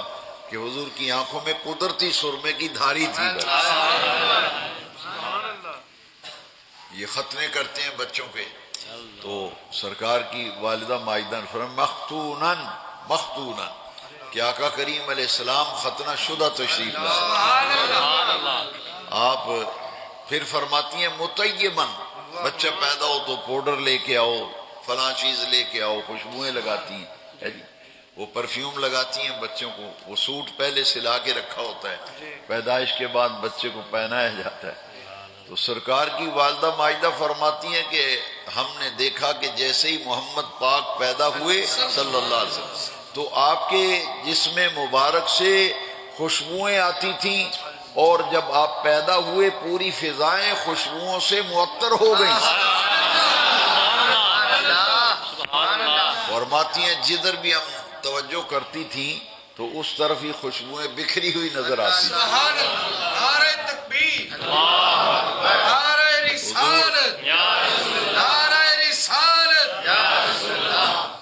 Speaker 1: کہ حضور کی آنکھوں میں قدرتی سرمے کی دھاری تھی. یہ ختنے کرتے ہیں بچوں پہ، تو سرکار کی والدہ ماجدہ نے فرمایا مختونن مختونن کہ آقا کریم علیہ السلام ختنہ شدہ تشریف لائے. آپ پھر فرماتی ہیں مطیبن، بچہ پیدا ہو تو پاؤڈر لے کے آؤ، فلاں چیز لے کے آؤ، خوشبوئیں لگاتی ہیں، وہ پرفیوم لگاتی ہیں بچوں کو. وہ سوٹ پہلے سلا کے رکھا ہوتا ہے، پیدائش کے بعد بچے کو پہنایا جاتا ہے. تو سرکار کی والدہ ماجدہ فرماتی ہیں کہ ہم نے دیکھا کہ جیسے ہی محمد پاک پیدا ہوئے صلی اللہ علیہ وسلم تو آپ کے جسم مبارک سے خوشبوئیں آتی تھیں، اور جب آپ پیدا ہوئے پوری فضائیں خوشبوؤں سے معطر ہو گئیں. فرماتی ہیں جدھر بھی ہم توجہ کرتی تھیں تو اس طرف ہی خوشبوئیں بکھری ہوئی نظر آتی تھیں.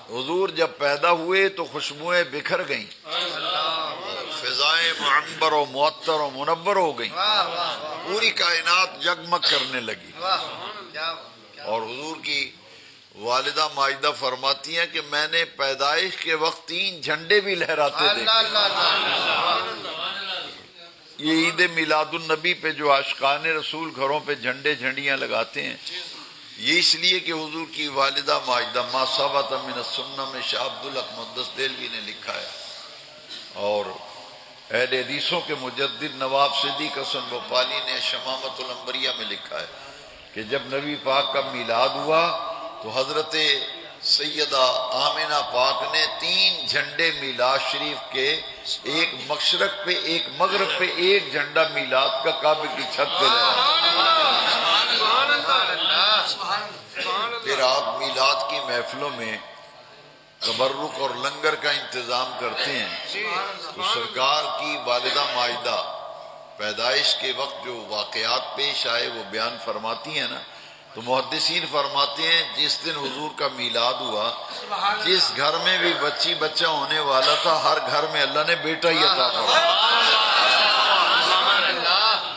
Speaker 1: حضور جب پیدا ہوئے تو خوشبوئیں بکھر گئیں، فضائیں منبر و معطر و منور ہو گئی،
Speaker 3: واہ واہ واہ
Speaker 1: پوری کائنات جگمگ کرنے لگی۔
Speaker 3: واہ کیا
Speaker 1: اور حضور کی والدہ ماجدہ فرماتی ہیں کہ میں نے پیدائش کے وقت 3 جھنڈے بھی لہراتے
Speaker 3: اللہ
Speaker 1: دیکھے۔
Speaker 3: اللہ اللہ
Speaker 1: یہ عید میلاد النبی پہ جو عاشقان رسول گھروں پہ جھنڈے جھنڈیاں لگاتے ہیں، یہ اس لیے کہ حضور کی والدہ ماجدہ ما ثبت من السنہ میں شاہ عبدالحق مقدس دہلوی نے لکھا ہے، اور اہل حدیثوں کے مجدد نواب صدیق حسن بھوپالی نے شمامت الانبریاء میں لکھا ہے کہ جب نبی پاک کا میلاد ہوا تو حضرت سیدہ آمنہ پاک نے 3 جھنڈے میلاد شریف کے، ایک مشرق پہ ایک مغرب پہ، ایک جھنڈا میلاد کا کعبے کی چھت پہ لگایا۔ پھر آپ میلاد کی محفلوں میں تبرک اور لنگر کا انتظام کرتے ہیں، تو سرکار کی والدہ ماجدہ پیدائش کے وقت جو واقعات پیش آئے وہ بیان فرماتی ہیں نا، تو محدثین فرماتے ہیں جس دن حضور کا میلاد ہوا، جس گھر میں بھی بچی بچہ ہونے والا تھا، ہر گھر میں اللہ نے بیٹا ہی عطا فرمایا،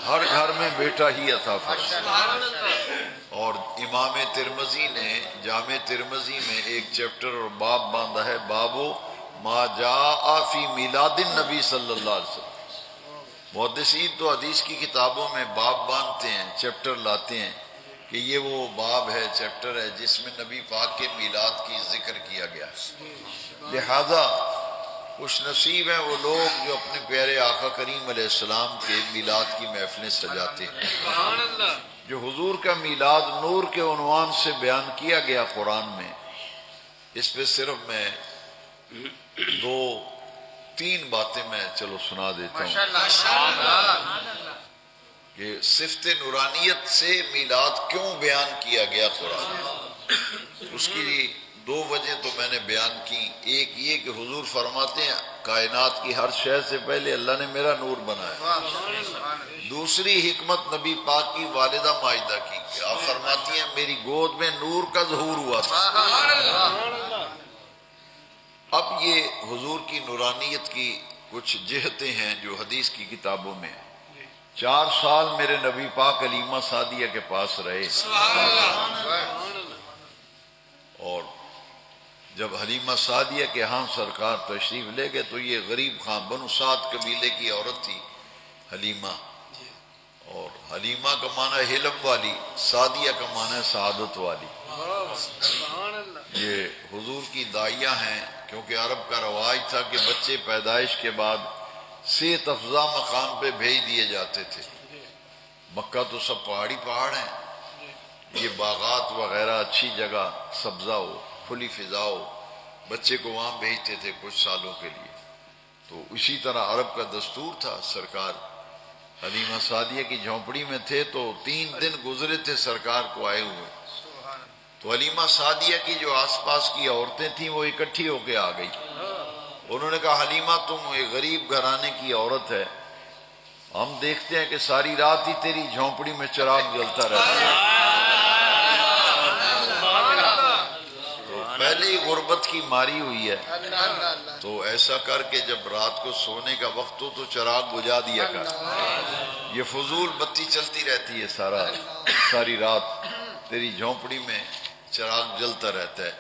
Speaker 1: ہر گھر میں بیٹا ہی عطا فرمایا۔ اور امام ترمذی نے جامع ترمذی میں ایک چیپٹر اور باب باندھا ہے، بابو ما جاء فی میلاد النبی صلی اللہ علیہ وسلم۔ محدثین تو حدیث کی کتابوں میں باب باندھتے ہیں، چیپٹر لاتے ہیں کہ یہ وہ باب ہے، چیپٹر ہے جس میں نبی پاک کے میلاد کی ذکر کیا گیا ہے۔ لہذا خوش نصیب ہیں وہ لوگ جو اپنے پیارے آقا کریم علیہ السلام کے میلاد کی محفلیں سجاتے ہیں۔ جو حضور کا میلاد نور کے عنوان سے بیان کیا گیا قرآن میں، اس پہ صرف میں 2-3 باتیں میں چلو سنا دیتا ہوں کہ صفت نورانیت سے میلاد کیوں بیان کیا گیا قرآن۔ اس کی 2 وجہ تو میں نے بیان کی، ایک یہ کہ حضور فرماتے ہیں کائنات کی ہر شے سے پہلے اللہ نے میرا نور بنایا۔ دوسری حکمت نبی پاک کی والدہ ماجدہ کی کہ آپ فرماتی ہیں میری گود میں نور کا ظہور ہوا تھا۔ اب یہ حضور کی نورانیت کی کچھ جہتیں ہیں جو حدیث کی کتابوں میں ہیں۔ 4 سال میرے نبی پاک حلیمہ سعدیہ کے پاس رہے، اور جب حلیمہ سعدیہ کے ہاں سرکار تشریف لے گئے تو یہ غریب خاں بنو سعد قبیلے کی عورت تھی حلیمہ، اور حلیمہ کا معنی ہے حلم والی، سعدیہ کا معنی ہے سعادت والی۔ یہ حضور کی داعیہ ہیں، کیونکہ عرب کا رواج تھا کہ بچے پیدائش کے بعد صحت افزا مقام پہ بھیج دیے جاتے تھے۔ مکہ تو سب پہاڑی پہاڑ ہیں، یہ باغات وغیرہ اچھی جگہ، سبزہ ہو، کھلی فضا ہو، بچے کو وہاں بھیجتے تھے کچھ سالوں کے لیے۔ تو اسی طرح عرب کا دستور تھا۔ سرکار حلیمہ سعدیہ کی جھونپڑی میں تھے تو 3 دن گزرے تھے سرکار کو آئے ہوئے، تو حلیمہ سعدیہ کی جو آس پاس کی عورتیں تھیں وہ اکٹھی ہو کے آ گئی۔ انہوں نے کہا حلیمہ تم ایک غریب گھرانے کی عورت ہے، ہم دیکھتے ہیں کہ ساری رات ہی تیری جھونپڑی میں چراغ جلتا رہتا ہے، پہلے ہی غربت کی ماری ہوئی ہے، تو ایسا کر کے جب رات کو سونے کا وقت ہو تو چراغ بجھا دیا کر۔ یہ فضول بتی چلتی رہتی ہے ساری رات، تیری جھونپڑی میں چراغ جلتا رہتا ہے،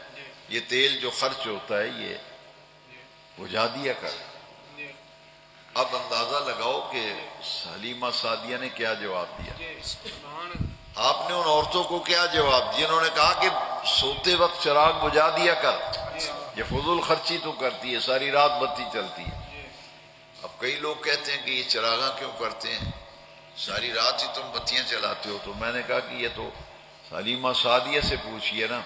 Speaker 1: یہ تیل جو خرچ ہوتا ہے یہ بجھا دیا کر۔ اب اندازہ لگاؤ کہ حلیمہ سعدیہ نے کیا جواب دیا۔ آپ نے ان عورتوں کو کیا جواب دیا؟ انہوں نے کہا کہ سوتے وقت چراغ بجھا دیا کر، یہ فضول خرچی تو کرتی ہے، ساری رات بتی چلتی ہے۔ اب کئی لوگ کہتے ہیں کہ یہ چراغاں کیوں کرتے ہیں، ساری رات ہی تم بتیاں چلاتے ہو۔ تو میں نے کہا کہ یہ تو حلیمہ سعدیہ سے پوچھئے نا،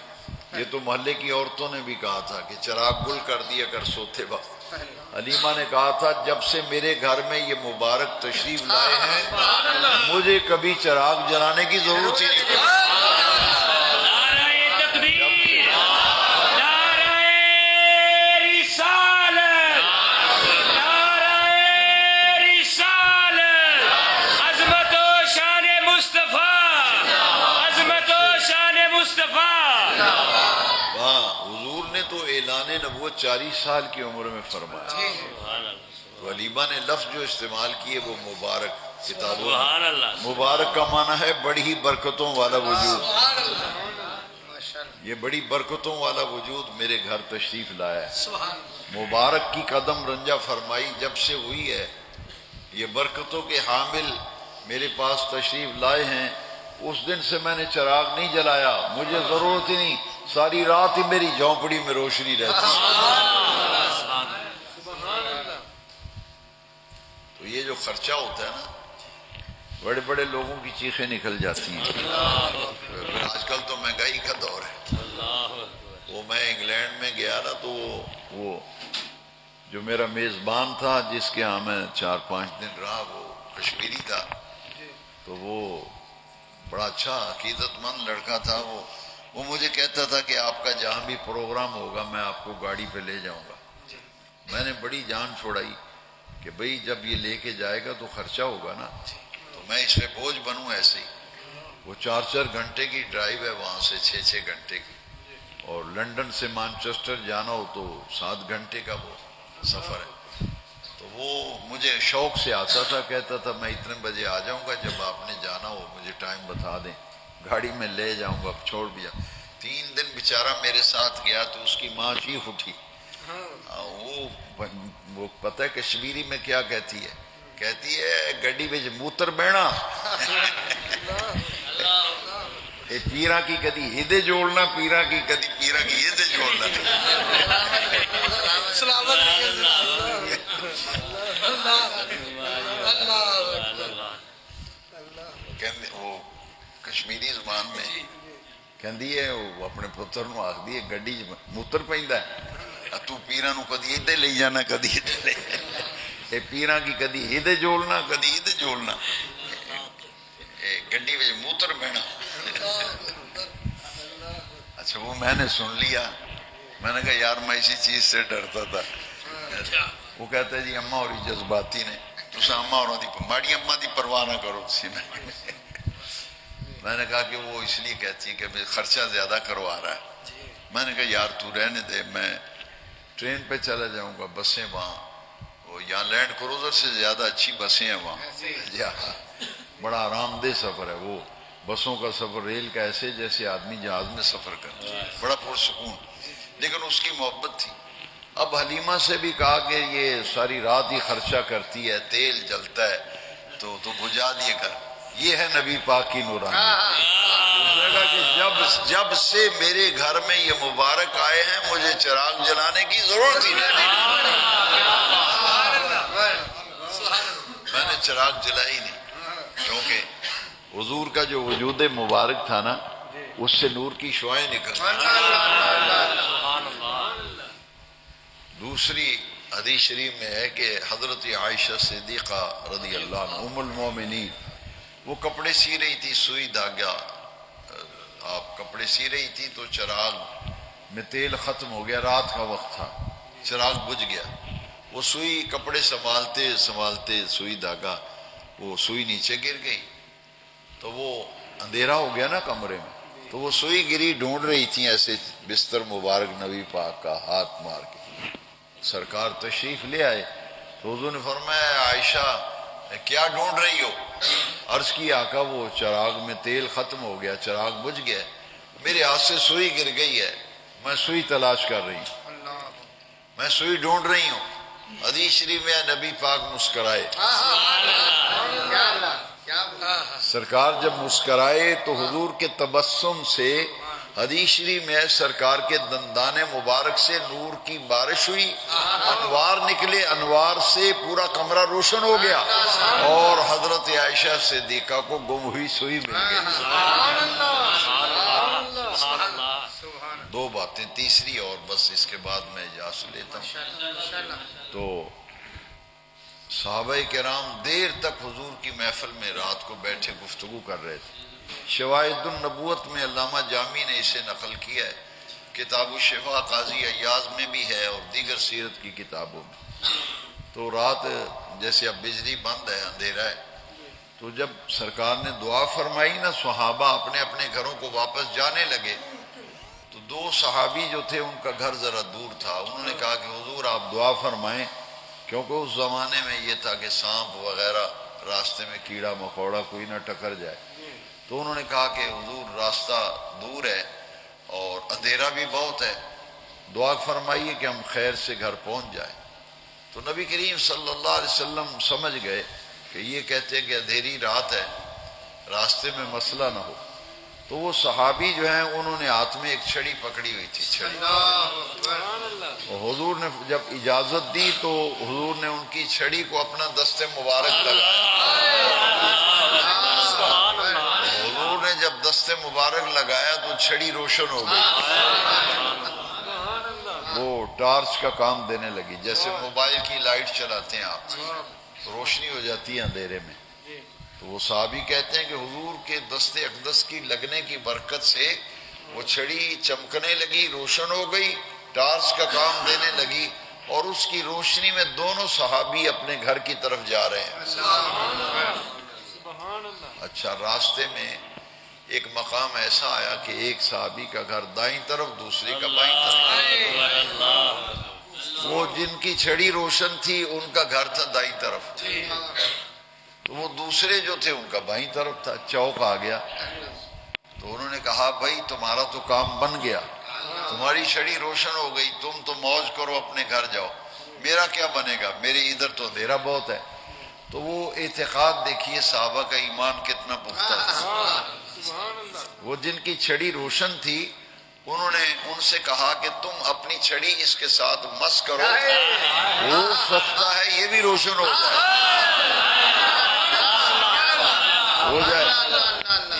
Speaker 1: یہ تو محلے کی عورتوں نے بھی کہا تھا کہ چراغ گل کر دیا کر سوتے وقت۔ حلیمہ نے کہا تھا جب سے میرے گھر میں یہ مبارک تشریف لائے ہیں مجھے کبھی چراغ جلانے کی ضرورت ہی نہیں پڑی۔
Speaker 2: نعرہ تکبیر، نعرہ رسالت، نعرہ رسالت، عظمت و شان مصطفیٰ، عظمت و شان مصطفیٰ۔
Speaker 1: ہاں، حضور نے تو اعلان نبوت 40 سال کی عمر میں فرمایا،
Speaker 2: سبحان اللہ،
Speaker 1: ولیمہ نے لفظ جو استعمال کیے وہ مبارک کتابوں میں
Speaker 2: سبحان اللہ
Speaker 1: مبارک کا معنی ہے بڑی ہی برکتوں والا وجود.
Speaker 3: سبحان اللہ ماشاء اللہ
Speaker 1: یہ بڑی برکتوں والا وجود میرے گھر تشریف لایا ہے.
Speaker 3: سبحان اللہ
Speaker 1: مبارک کی قدم رنجہ فرمائی جب سے ہوئی ہے. یہ برکتوں کے حامل میرے پاس تشریف لائے ہیں. اس دن سے میں نے چراغ نہیں جلایا, مجھے ضرورت ہی نہیں, ساری رات ہی میری جھونپڑی میں روشنی رہتی ہے. تو یہ جو خرچہ ہوتا ہے نا, بڑے بڑے لوگوں کی چیخیں نکل جاتی ہیں. پھر آج کل تو مہنگائی کا دور ہے. وہ میں انگلینڈ میں گیا نا, تو وہ جو میرا میزبان تھا جس کے ہاں میں 4-5 دن رہا, وہ کشمیری تھا. تو وہ بڑا اچھا عقیدت مند لڑکا تھا. وہ مجھے کہتا تھا کہ آپ کا جہاں بھی پروگرام ہوگا میں آپ کو گاڑی پہ لے جاؤں گا. میں نے بڑی جان چھوڑائی کہ بھئی جب یہ لے کے جائے گا تو خرچہ ہوگا نا, تو میں اس پہ بوجھ بنوں ایسے ہی. وہ 4 گھنٹے کی ڈرائیو ہے, وہاں سے 6 گھنٹے کی, اور لنڈن سے مانچسٹر جانا ہو تو 7 گھنٹے کا وہ سفر ہے. تو وہ مجھے شوق سے آتا تھا, کہتا تھا میں اتنے بجے آ جاؤں گا, جب آپ نے جانا ہو مجھے ٹائم بتا دیں, گاڑی میں لے جاؤں گا, چھوڑ بھی جاؤں. 3 دن بیچارہ میرے ساتھ گیا تو اس کی ماں چیخ اٹھی. وہ پتہ ہے کشمیری میں کیا کہتی ہے؟ کہتی ہے گڈی بچ موتر بہنا, پیرا کی کدی ہدے جوڑنا, پیرا کی کدی پیرا کی ہدے جوڑنا. وہ کشمیری زبان میں کہندی ہے, وہ اپنے پتر نو آخدی ہے گڈی موتر پیندا ہے, تو پیرا نو کدی ادھر لے جانا کدی ادھر لے جانا. پیرا کی کدی ادھر جوڑنا کدی ادھر جوڑنا, گڈی میں موتر بہنا. اچھا وہ میں نے سن لیا. میں نے کہا یار میں اسی چیز سے ڈرتا تھا. وہ کہتا ہے جی اماں اور جذباتی نے, تسا اماں اور ماڑی اماں دی پرواہ نہ کرو. میں نے کہا کہ وہ اس لیے کہتی ہیں کہ خرچہ زیادہ کروا رہا ہے. میں نے کہا یار تو رہنے دے, میں ٹرین پہ چلا جاؤں گا. بسیں وہاں, وہ یہاں لینڈ کروزر سے زیادہ اچھی بسیں ہیں وہاں, بڑا آرام دہ سفر ہے. وہ بسوں کا سفر ریل کا ایسے جیسے آدمی جہاز میں سفر کرتا ہے, بڑا پرسکون. لیکن اس کی محبت تھی. اب حلیمہ سے بھی کہا کہ یہ ساری رات ہی خرچہ کرتی ہے, تیل جلتا ہے, تو بجھا دیے کر. یہ ہے نبی پاک کی نورانی. اس نے کہا کہ جب سے میرے گھر میں یہ مبارک آئے ہیں مجھے چراغ جلانے کی ضرورت ہی نہیں. میں نے چراغ جلائی نہیں, کیونکہ حضور کا جو وجود مبارک تھا نا, اس سے نور کی شعائیں نکلتی. دوسری حدیث شریف میں ہے کہ حضرت عائشہ صدیقہ رضی اللہ عنہ ام المومنین, وہ کپڑے سی رہی تھی, سوئی دھاگا, آپ کپڑے سی رہی تھی تو چراغ میں تیل ختم ہو گیا, رات کا وقت تھا, چراغ بجھ گیا. وہ سوئی کپڑے سنبھالتے سوئی دھاگا, وہ سوئی نیچے گر گئی. تو وہ اندھیرا ہو گیا نا کمرے میں, تو وہ سوئی گری ڈھونڈ رہی تھی ایسے بستر مبارک نبی پاک کا ہاتھ مار کے. سرکار تشریف لے آئے تو حضور نے فرمایا عائشہ کیا ڈھونڈ رہی ہو؟ عرض کی آقا وہ چراغ میں تیل ختم ہو گیا, چراغ بجھ گیا, میرے ہاتھ سے سوئی گر گئی ہے, میں سوئی تلاش کر رہی ہوں, میں سوئی ڈھونڈ رہی ہوں. حدیث شریف میں نبی پاک مسکرائے. سرکار جب مسکرائے تو حضور کے تبسم سے, حدیث شریف میں سرکار کے دندان مبارک سے نور کی بارش ہوئی, انوار نکلے, انوار سے پورا کمرہ روشن ہو گیا, اور حضرت عائشہ صدیقہ کو گم ہوئی سوئی مل گئی. دو باتیں, تیسری اور بس اس کے بعد میں اجازت لیتا ہوں. تو صحابہ کرام دیر تک حضور کی محفل میں رات کو بیٹھے گفتگو کر رہے تھے. شواہد النبوت میں علامہ جامی نے اسے نقل کیا ہے, کتاب الشفا قاضی ایاز میں بھی ہے, اور دیگر سیرت کی کتابوں میں. تو رات جیسے اب بجلی بند ہے, اندھیرا ہے, تو جب سرکار نے دعا فرمائی نا, صحابہ اپنے اپنے گھروں کو واپس جانے لگے. تو 2 صحابی جو تھے ان کا گھر ذرا دور تھا, انہوں نے کہا کہ حضور آپ دعا فرمائیں کیونکہ اس زمانے میں یہ تھا کہ سانپ وغیرہ راستے میں کیڑا مکوڑا کوئی نہ ٹکر جائے، تو انہوں نے کہا کہ حضور راستہ دور ہے اور اندھیرا بھی بہت ہے، دعا فرمائیے کہ ہم خیر سے گھر پہنچ جائیں۔ تو نبی کریم صلی اللہ علیہ وسلم سمجھ گئے کہ یہ کہتے ہیں کہ اندھیری رات ہے، راستے میں مسئلہ نہ ہو، تو وہ صحابی جو ہیں انہوں نے ہاتھ میں ایک چھڑی پکڑی ہوئی تھی، چھڑی، اور حضور نے جب اجازت دی تو حضور نے ان کی چھڑی کو اپنا دست مبارک لگایا۔ حضور نے جب دست مبارک لگایا تو چھڑی روشن ہو گئی، وہ ٹارچ کا کام دینے لگی، جیسے موبائل کی لائٹ چلاتے ہیں آپ، روشنی ہو جاتی ہے اندھیرے میں۔ تو وہ صحابی کہتے ہیں کہ حضور کے دست اقدس کی لگنے کی برکت سے وہ چھڑی چمکنے لگی، روشن ہو گئی، ٹارچ کا کام دینے لگی، اور اس کی روشنی میں دونوں صحابی اپنے گھر کی طرف جا رہے ہیں۔ اچھا، راستے میں ایک مقام ایسا آیا کہ ایک صحابی کا گھر دائیں طرف، دوسرے کا بائیں طرف، وہ جن کی چھڑی روشن تھی ان کا گھر تھا دائیں طرف، تو وہ دوسرے جو تھے ان کا بائیں طرف تھا۔ چوک آ گیا تو انہوں نے کہا بھائی تمہارا تو کام بن گیا، تمہاری چھڑی روشن ہو گئی، تم تو موج کرو، اپنے گھر جاؤ، میرا کیا بنے گا، میرے ادھر تو اندھیرا بہت ہے۔ تو وہ اعتقاد دیکھیے صحابہ کا ایمان کتنا پختہ تھا۔ وہ جن کی چھڑی روشن تھی انہوں نے ان سے کہا کہ تم اپنی چھڑی اس کے ساتھ مس کرو، ہو سکتا ہے یہ بھی روشن ہو جائے،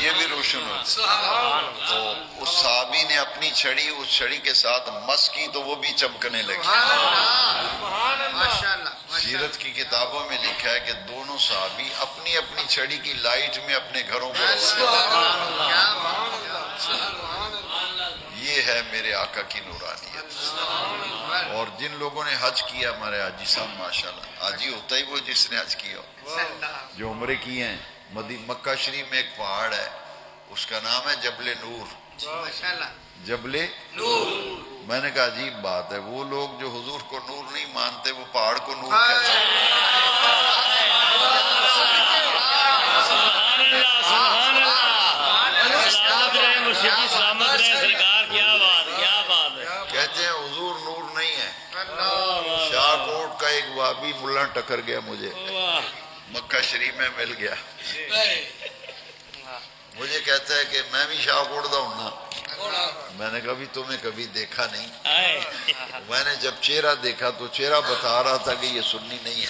Speaker 1: یہ بھی روشن ہو جائے۔ تو اس صحابی نے اپنی چھڑی اس چھڑی کے ساتھ مس کی تو وہ بھی چمکنے لگی۔ سیرت کی کتابوں میں لکھا ہے کہ دونوں صحابی اپنی اپنی چھڑی کی لائٹ میں اپنے گھروں کو یہ ہے میرے آقا کی نورانیت۔ اور جن لوگوں نے حج کیا، ہمارے حاجی صاحب ماشاءاللہ، حاجی ہوتا ہی وہ جس نے حج کیا ہو، جو عمرے کیے ہیں، مکہ شریف میں ایک پہاڑ ہے اس کا نام ہے جبل نور، جبل نور۔ میں نے کہا عجیب بات ہے، وہ لوگ جو حضور کو نور نہیں مانتے وہ پہاڑ کو نور کہتے ہیں۔ کہتے ہیں حضور نور نہیں ہے۔ شاہ کوٹ کا ایک وابی ملا ٹکر گیا مجھے، مکہ شریف میں مل گیا، مجھے کہتا ہے کہ میں بھی شاہ کوٹ دا ہوں نا۔ میں نے کہا بھی تمہیں کبھی دیکھا نہیں۔ میں نے جب چہرہ دیکھا تو چہرہ بتا رہا تھا کہ یہ سنی نہیں ہے،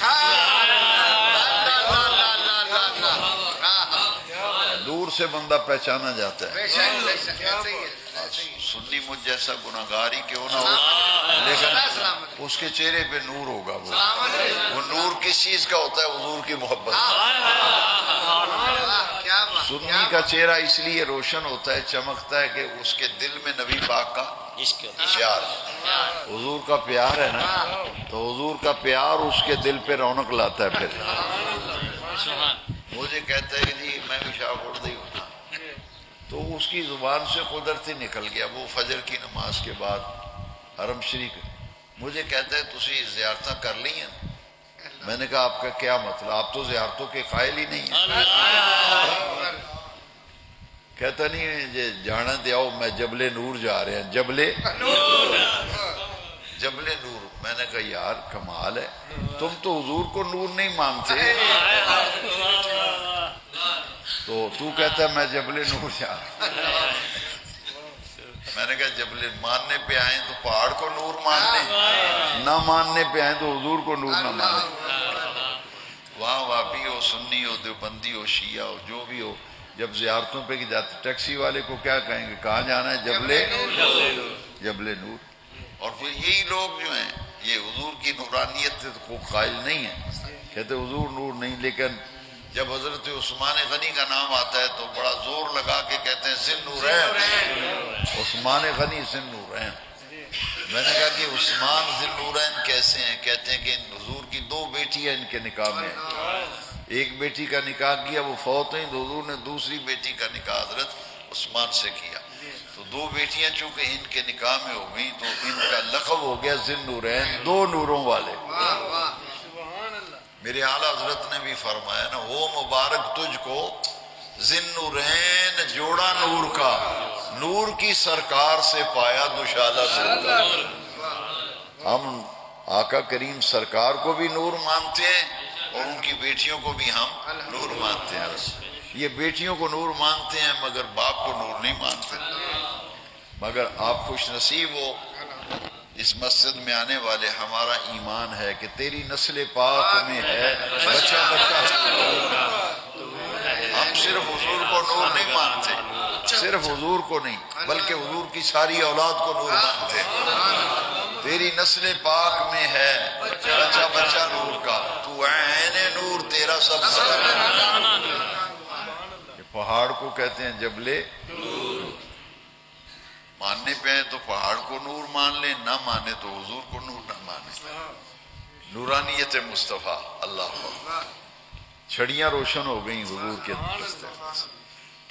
Speaker 1: دور سے بندہ پہچانا جاتا ہے۔ سنی مجھ جیسا گناہگار ہی کیوں نہ ہو، لیکن اس کے چہرے پہ نور ہوگا۔ وہ نور کس چیز کا ہوتا ہے؟ حضور کی محبت۔ سنی کا چہرہ اس لیے روشن ہوتا ہے، چمکتا ہے کہ اس کے دل میں نبی پاک کا پیار، حضور کا پیار ہے نا، تو حضور کا پیار اس کے دل پہ رونق لاتا ہے۔ پھر مجھے کہتا ہے کہ جی میں بھی شاہ کوٹ دی ہوں، تو اس کی زبان سے قدرتی نکل گیا۔ وہ فجر کی نماز کے بعد حرم شریف، مجھے کہتا ہے تسی زیارتاں کر لی ہیں؟ میں نے کہا آپ کا کیا مطلب، آپ تو زیارتوں کے قائل ہی نہیں ہیں۔ کہتا نہیں جانا دے آؤ، میں جبل نور جا رہے ہیں، جبل نور۔ میں نے کہا یار کمال ہے، تم تو حضور کو نور نہیں مانتے، تو کہتا ہے میں جبل نور جا رہا ہوں۔ میں نے کہا جبل ماننے پہ آئیں تو پہاڑ کو نور ماننے، نہ ماننے پہ آئیں تو حضور کو نور نہ ماننے۔ وہاں وابی ہو، سنی ہو، دیوبندی ہو، شیعہ ہو، جو بھی ہو، جب زیارتوں پہ جاتے ٹیکسی والے کو کیا کہیں گے، کہاں جانا ہے؟ جبل نور۔ اور پھر یہی لوگ جو ہیں یہ حضور کی نورانیت سے تو قائل نہیں ہیں، کہتے حضور نور نہیں، لیکن جب حضرت عثمان غنی کا نام آتا ہے تو بڑا زور لگا کے کہتے ہیں ذی النورین، عثمان غنی ذی النورین۔ میں نے کہا کہ عثمان ذی النورین کیسے ہیں؟ کہتے ہیں کہ حضور کی 2 بیٹیاں ان کے نکاح میں ہیں، ایک بیٹی کا نکاح کیا وہ فوت ہوئی تو حضور نے دوسری بیٹی کا نکاح حضرت عثمان سے کیا، تو 2 بیٹیاں چونکہ ان کے نکاح میں ہو گئیں تو ان کا لقب ہو گیا ذی النورین، 2 نوروں والے۔ میرے اعلیٰ حضرت نے بھی فرمایا نا، وہ مبارک تجھ کو ذی نورین جوڑا نور کا، نور کی سرکار سے پایا دوشالہ نور کا۔ ہم آقا کریم سرکار کو بھی نور مانتے ہیں اور ان کی بیٹیوں کو بھی ہم نور مانتے ہیں۔ یہ بیٹیوں کو نور مانتے ہیں مگر باپ کو نور نہیں مانتے۔ مگر آپ خوش نصیب ہو، اس مسجد میں آنے والے، ہمارا ایمان ہے کہ تیری نسل پاک میں ہے بچہ بچہ۔ ہم صرف حضور کو نور نہیں مانتے، صرف حضور کو نہیں بلکہ حضور کی ساری اولاد کو نور مانتے ہیں۔ تیری نسل پاک میں ہے بچہ بچہ نور کا، تو عین نور تیرا سب سے۔ پہاڑ کو کہتے ہیں جبلے، ماننے پہ ہیں تو پہاڑ کو نور مان لیں، نہ مانے تو حضور کو نور نہ مانے۔ نورانیت مصطفیٰ، اللہ اکبر۔ چھڑیاں روشن ہو گئیں حضور کے دستے سے۔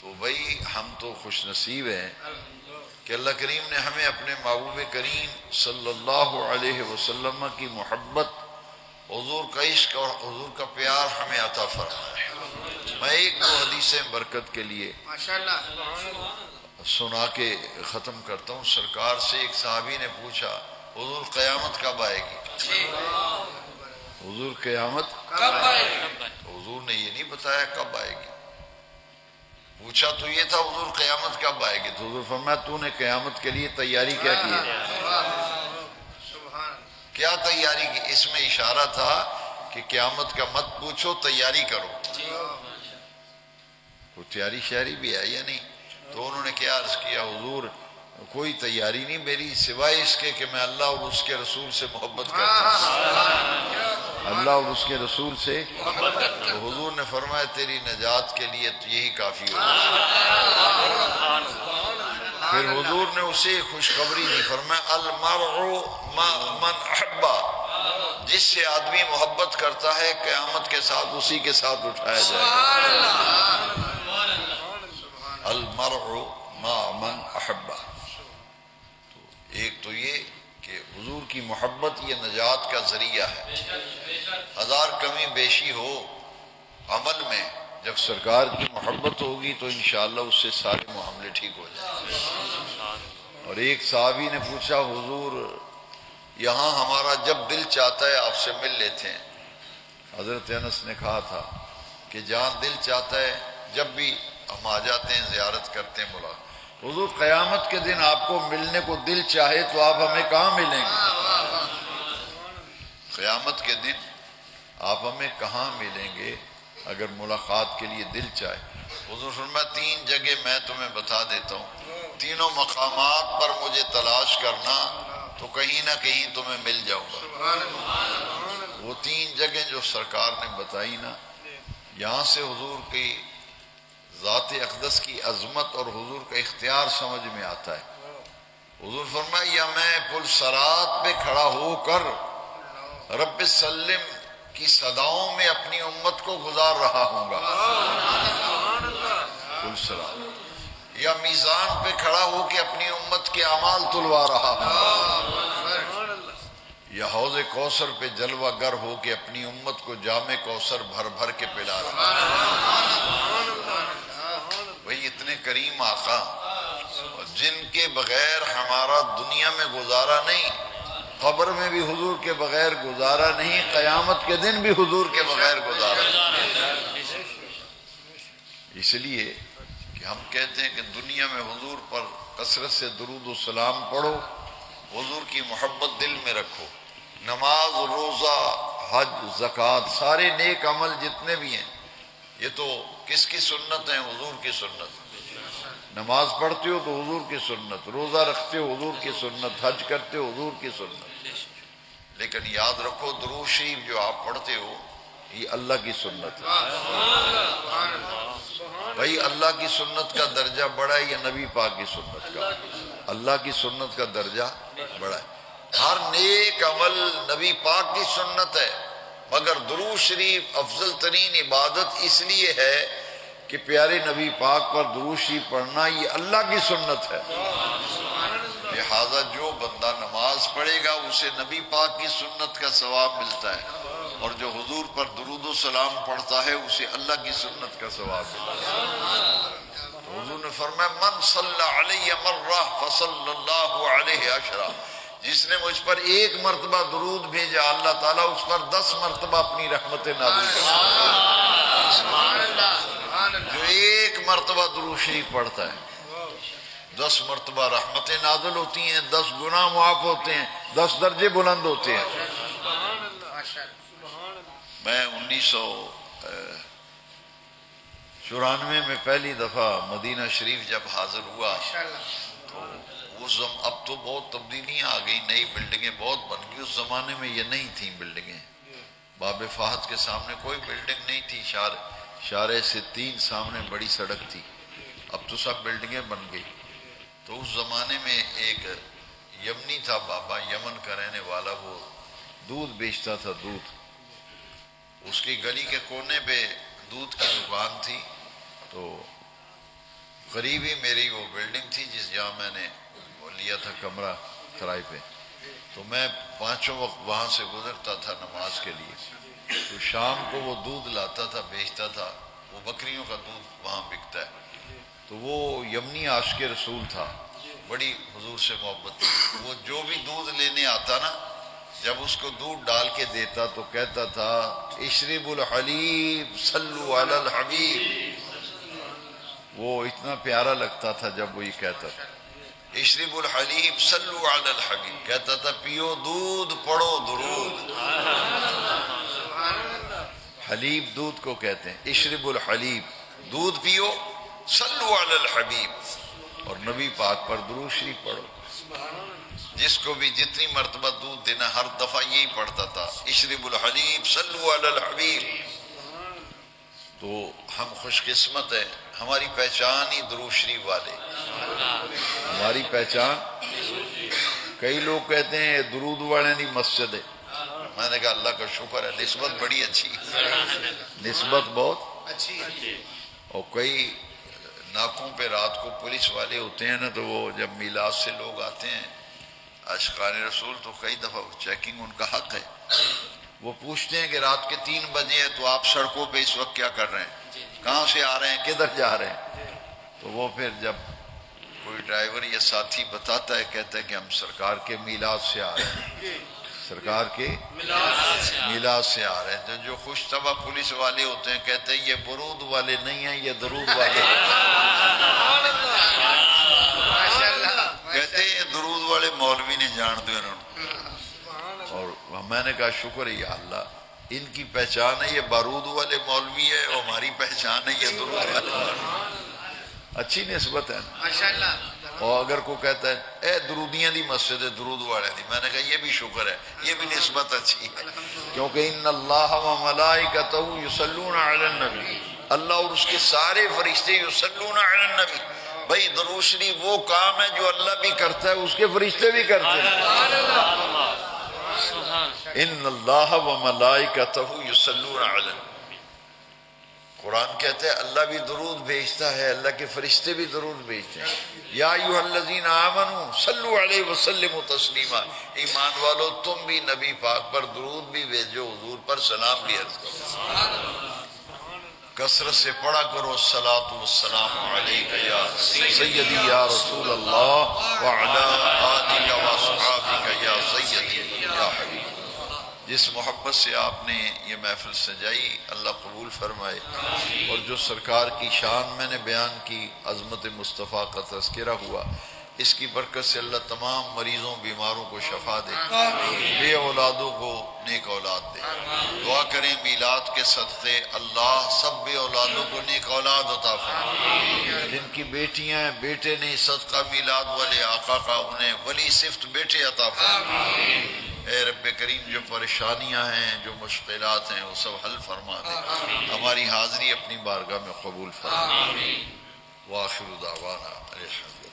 Speaker 1: تو بھائی ہم تو خوش نصیب ہیں کہ اللہ کریم نے ہمیں اپنے محبوب کریم صلی اللہ علیہ وسلم کی محبت، حضور کا عشق اور حضور کا پیار ہمیں عطا فرمایا۔ میں ایک دو حدیثیں برکت کے لیے سنا کے ختم کرتا ہوں۔ سرکار سے ایک صحابی نے پوچھا، حضور قیامت کب آئے گی؟ حضور قیامت کب آئے گی؟ حضور نے یہ نہیں بتایا کب آئے گی، پوچھا تو یہ تھا حضور قیامت کب آئے گی؟ تو حضور فرمایا تو نے قیامت کے لیے تیاری کیا کی ہے؟ کیا تیاری کی؟ اس میں اشارہ تھا کہ قیامت کا مت پوچھو، تیاری کرو۔ تو تیاری شہری بھی ہے یا نہیں؟ تو انہوں نے کیا عرض کیا، حضور کوئی تیاری نہیں میری سوائے اس کے کہ میں اللہ اور اس کے رسول سے محبت کرتا ہوں، اللہ اور اس کے رسول سے۔ تو حضور نے فرمایا تیری نجات کے لیے یہی کافی ہوگا۔ پھر حضور نے اسے خوشخبری دی، فرمایا المرء مع من احبا، جس سے آدمی محبت کرتا ہے قیامت کے ساتھ اسی کے ساتھ اٹھایا جائے گا۔ المرء مع من احبا۔ ایک تو یہ کہ حضور کی محبت یہ نجات کا ذریعہ ہے۔ ہزار کمی بیشی ہو عمل میں، جب سرکار کی محبت ہوگی تو انشاءاللہ اس سے سارے معاملے ٹھیک ہو جائیں گے۔ اور ایک صحابی نے پوچھا، حضور یہاں ہمارا جب دل چاہتا ہے آپ سے مل لیتے ہیں۔ حضرت انس نے کہا تھا کہ جہاں دل چاہتا ہے جب بھی ہم آ جاتے ہیں، زیارت کرتے ہیں، ملاقات۔ حضور قیامت کے دن آپ کو ملنے کو دل چاہے تو آپ ہمیں کہاں ملیں گے؟ قیامت کے دن آپ ہمیں کہاں ملیں گے اگر ملاقات کے لیے دل چاہے؟ حضور فرمایا تین جگہ میں تمہیں بتا دیتا ہوں، تینوں مقامات پر مجھے تلاش کرنا تو کہیں نہ کہیں تمہیں مل جاؤں گا۔ وہ تین جگہ جو سرکار نے بتائی نا، یہاں سے حضور کی ذات اقدس کی عظمت اور حضور کا اختیار سمجھ میں آتا ہے۔ حضور فرمایا یا میں پل صراط پہ کھڑا ہو کر رب سلم کی صداؤں میں اپنی امت کو گزار رہا ہوں گا، پل صراط، یا میزان پہ کھڑا ہو کے اپنی امت کے اعمال تلوا رہا ہوں گا، یا حوض کوثر پہ جلوہ گر ہو کے اپنی امت کو جام کوثر بھر بھر کے پلا رہا ہوں۔ بھئی اتنے کریم آقا جن کے بغیر ہمارا دنیا میں گزارا نہیں، قبر میں بھی حضور کے بغیر گزارا نہیں، قیامت کے دن بھی حضور کے بغیر گزارا نہیں۔ اس لیے کہ ہم کہتے ہیں کہ دنیا میں حضور پر کثرت سے درود و سلام پڑھو، حضور کی محبت دل میں رکھو۔ نماز، روزہ، حج، زکوٰۃ، سارے نیک عمل جتنے بھی ہیں یہ تو کس کی سنت ہیں؟ حضور کی سنت۔ نماز پڑھتے ہو تو حضور کی سنت، روزہ رکھتے ہو حضور کی سنت، حج کرتے ہو حضور کی سنت۔ لیکن یاد رکھو درود شریف جو آپ پڑھتے ہو یہ اللہ کی سنت ہے۔ بھائی اللہ کی سنت کا درجہ بڑا ہے یا نبی پاک کی سنت کا؟ اللہ کی سنت کا درجہ بڑا ہے۔ ہر نیک عمل نبی پاک کی سنت ہے، مگر درود شریف افضل ترین عبادت اس لیے ہے کہ پیارے نبی پاک پر درود شریف پڑھنا یہ اللہ کی سنت ہے۔ لہذا جو بندہ نماز پڑھے گا اسے نبی پاک کی سنت کا ثواب ملتا ہے، اور جو حضور پر درود و سلام پڑھتا ہے اسے اللہ کی سنت کا ثواب ملتا ہے۔ حضور نے فرمایا من صلی علیہ مرہ فصلی اللہ علیہ عشرہ، جس نے مجھ پر ایک مرتبہ درود بھیجا اللہ تعالیٰ اس پر 10 مرتبہ اپنی رحمت نازل کرتا ہے۔ جو ایک مرتبہ درود شریف پڑھتا ہے 10 مرتبہ رحمتیں نازل ہوتی ہیں، 10 گناہ معاف ہوتے ہیں، 10 درجے بلند ہوتے ہیں۔ میں 1994 میں پہلی دفعہ مدینہ شریف جب حاضر ہوا تو اب تو بہت تبدیلیاں آ گئی، نئی بلڈنگیں بہت بن گئی، اس زمانے میں یہ نہیں تھیں بلڈنگیں۔ باب فہد کے سامنے کوئی بلڈنگ نہیں تھی، شارع سے 3 سامنے بڑی سڑک تھی، اب تو سب بلڈنگیں بن گئی۔ تو اس زمانے میں ایک یمنی تھا بابا، یمن کا رہنے والا، وہ دودھ بیچتا تھا، دودھ۔ اس کی گلی کے کونے پہ دودھ کی دکان تھی، تو قریب ہی میری وہ بلڈنگ تھی جہاں میں نے لیا تھا کمرہ کرائے پہ۔ تو میں 5 وقت وہاں سے گزرتا تھا نماز کے لیے، تو شام کو وہ دودھ لاتا تھا، بیچتا تھا، وہ بکریوں کا دودھ وہاں بکتا ہے۔ تو وہ یمنی عاشق رسول تھا، بڑی حضور سے محبت تھی۔ وہ جو بھی دودھ لینے آتا نا، جب اس کو دودھ ڈال کے دیتا تو کہتا تھا اشرب الحلیب صلو علی الحبیب۔ وہ اتنا پیارا لگتا تھا جب وہ یہ کہتا تھا اشرب الحلیب صلو علی الحبیب، کہتا تھا پیو دودھ پڑھو درود۔ حلیب دودھ کو کہتے ہیں، اشرب الحلیب دودھ پیو، صلو علی الحبیب اور نبی پاک پر درود شریف پڑھو۔ جس کو بھی جتنی مرتبہ دودھ دینا ہر دفعہ یہی پڑھتا تھا اشرب الحلیب صلو علی الحبیب۔ تو ہم خوش قسمت ہیں، ہماری پہچان ہی درود شریف والے، ہماری پہچان۔ کئی لوگ کہتے ہیں یہ درود والے دی مسجد ہے، میں نے کہا اللہ کا شکر ہے، نسبت بڑی اچھی، نسبت بہت اچھی۔ اور کئی ناکوں پہ رات کو پولیس والے ہوتے ہیں نا، تو وہ جب میلاد سے لوگ آتے ہیں عاشقان رسول، تو کئی دفعہ چیکنگ ان کا حق ہے، وہ پوچھتے ہیں کہ رات کے 3 بجے ہیں تو آپ سڑکوں پہ اس وقت کیا کر رہے ہیں، کہاں سے آ رہے ہیں، کدھر جا رہے ہیں؟ تو وہ پھر جب کوئی ڈرائیور یا ساتھی بتاتا ہے، کہتا ہے کہ ہم سرکار کے میلاد سے آ رہے ہیں، سرکار کے میلاد سے آ رہے ہیں۔ جو خوش طبع پولیس والے ہوتے ہیں کہتے ہیں یہ برود والے نہیں ہیں، یہ درود والے ہیں، کہتے ہیں یہ درود والے مولوی نے جان دو انہوں نے۔ اور میں نے کہا شکر ہے یا اللہ، ان کی پہچان ہے یہ بارود والے مولوی ہے، اور ہماری پہچان ہے یہ درود والے مولوی۔ اچھی نسبت ہے نا۔ اور اگر کوئی کہتا ہے اے درودیاں دی مسجد ہے، درود والے دی، میں نے کہا یہ بھی شکر ہے، یہ بھی نسبت اچھی ہے، کیونکہ ان اللہ و ملائکتہ یصلون علی النبی، اللہ اور اس کے سارے فرشتے یصلون علی النبی۔ بھئی درود شریف وہ کام ہے جو اللہ بھی کرتا ہے، اس کے فرشتے بھی کرتے ہیں۔ ان اللہ و ملائکتہ یصلون علی النبی، قرآن کہتے ہیں اللہ بھی درود بھیجتا ہے، اللہ کے فرشتے بھی درود بھیجتے ہیں۔ یا ایھا الذین آمنوا صلوا علیہ وسلموا تسلیما، ایمان والو تم بھی نبی پاک پر درود بھی بھیجو، حضور پر سلام بھی عرض کرو، کثرت سے پڑھا کرو الصلاۃ والسلام علیک یا سیدی یا رسول اللہ وعلی آلک واصحابک یا سیدی یا حبیب۔ جس محبت سے آپ نے یہ محفل سجائی اللہ قبول فرمائے، اور جو سرکار کی شان میں نے بیان کی، عظمت مصطفیٰ کا تذکرہ ہوا، اس کی برکت سے اللہ تمام مریضوں بیماروں کو شفا دے، بے اولادوں کو نیک اولاد دے۔ دعا کریں میلاد کے صدقے اللہ سب بے اولادوں کو نیک اولاد عطا فرمائے، جن کی بیٹیاں ہیں بیٹے نہیں، صدقہ میلاد والے آقا کا انہیں ولی صفت بیٹے عطا فرمائے۔ اے رب کریم جو پریشانیاں ہیں، جو مشکلات ہیں، وہ سب حل فرما دے، ہماری حاضری اپنی بارگاہ میں قبول فرما۔ وآخر دعوانا الحمد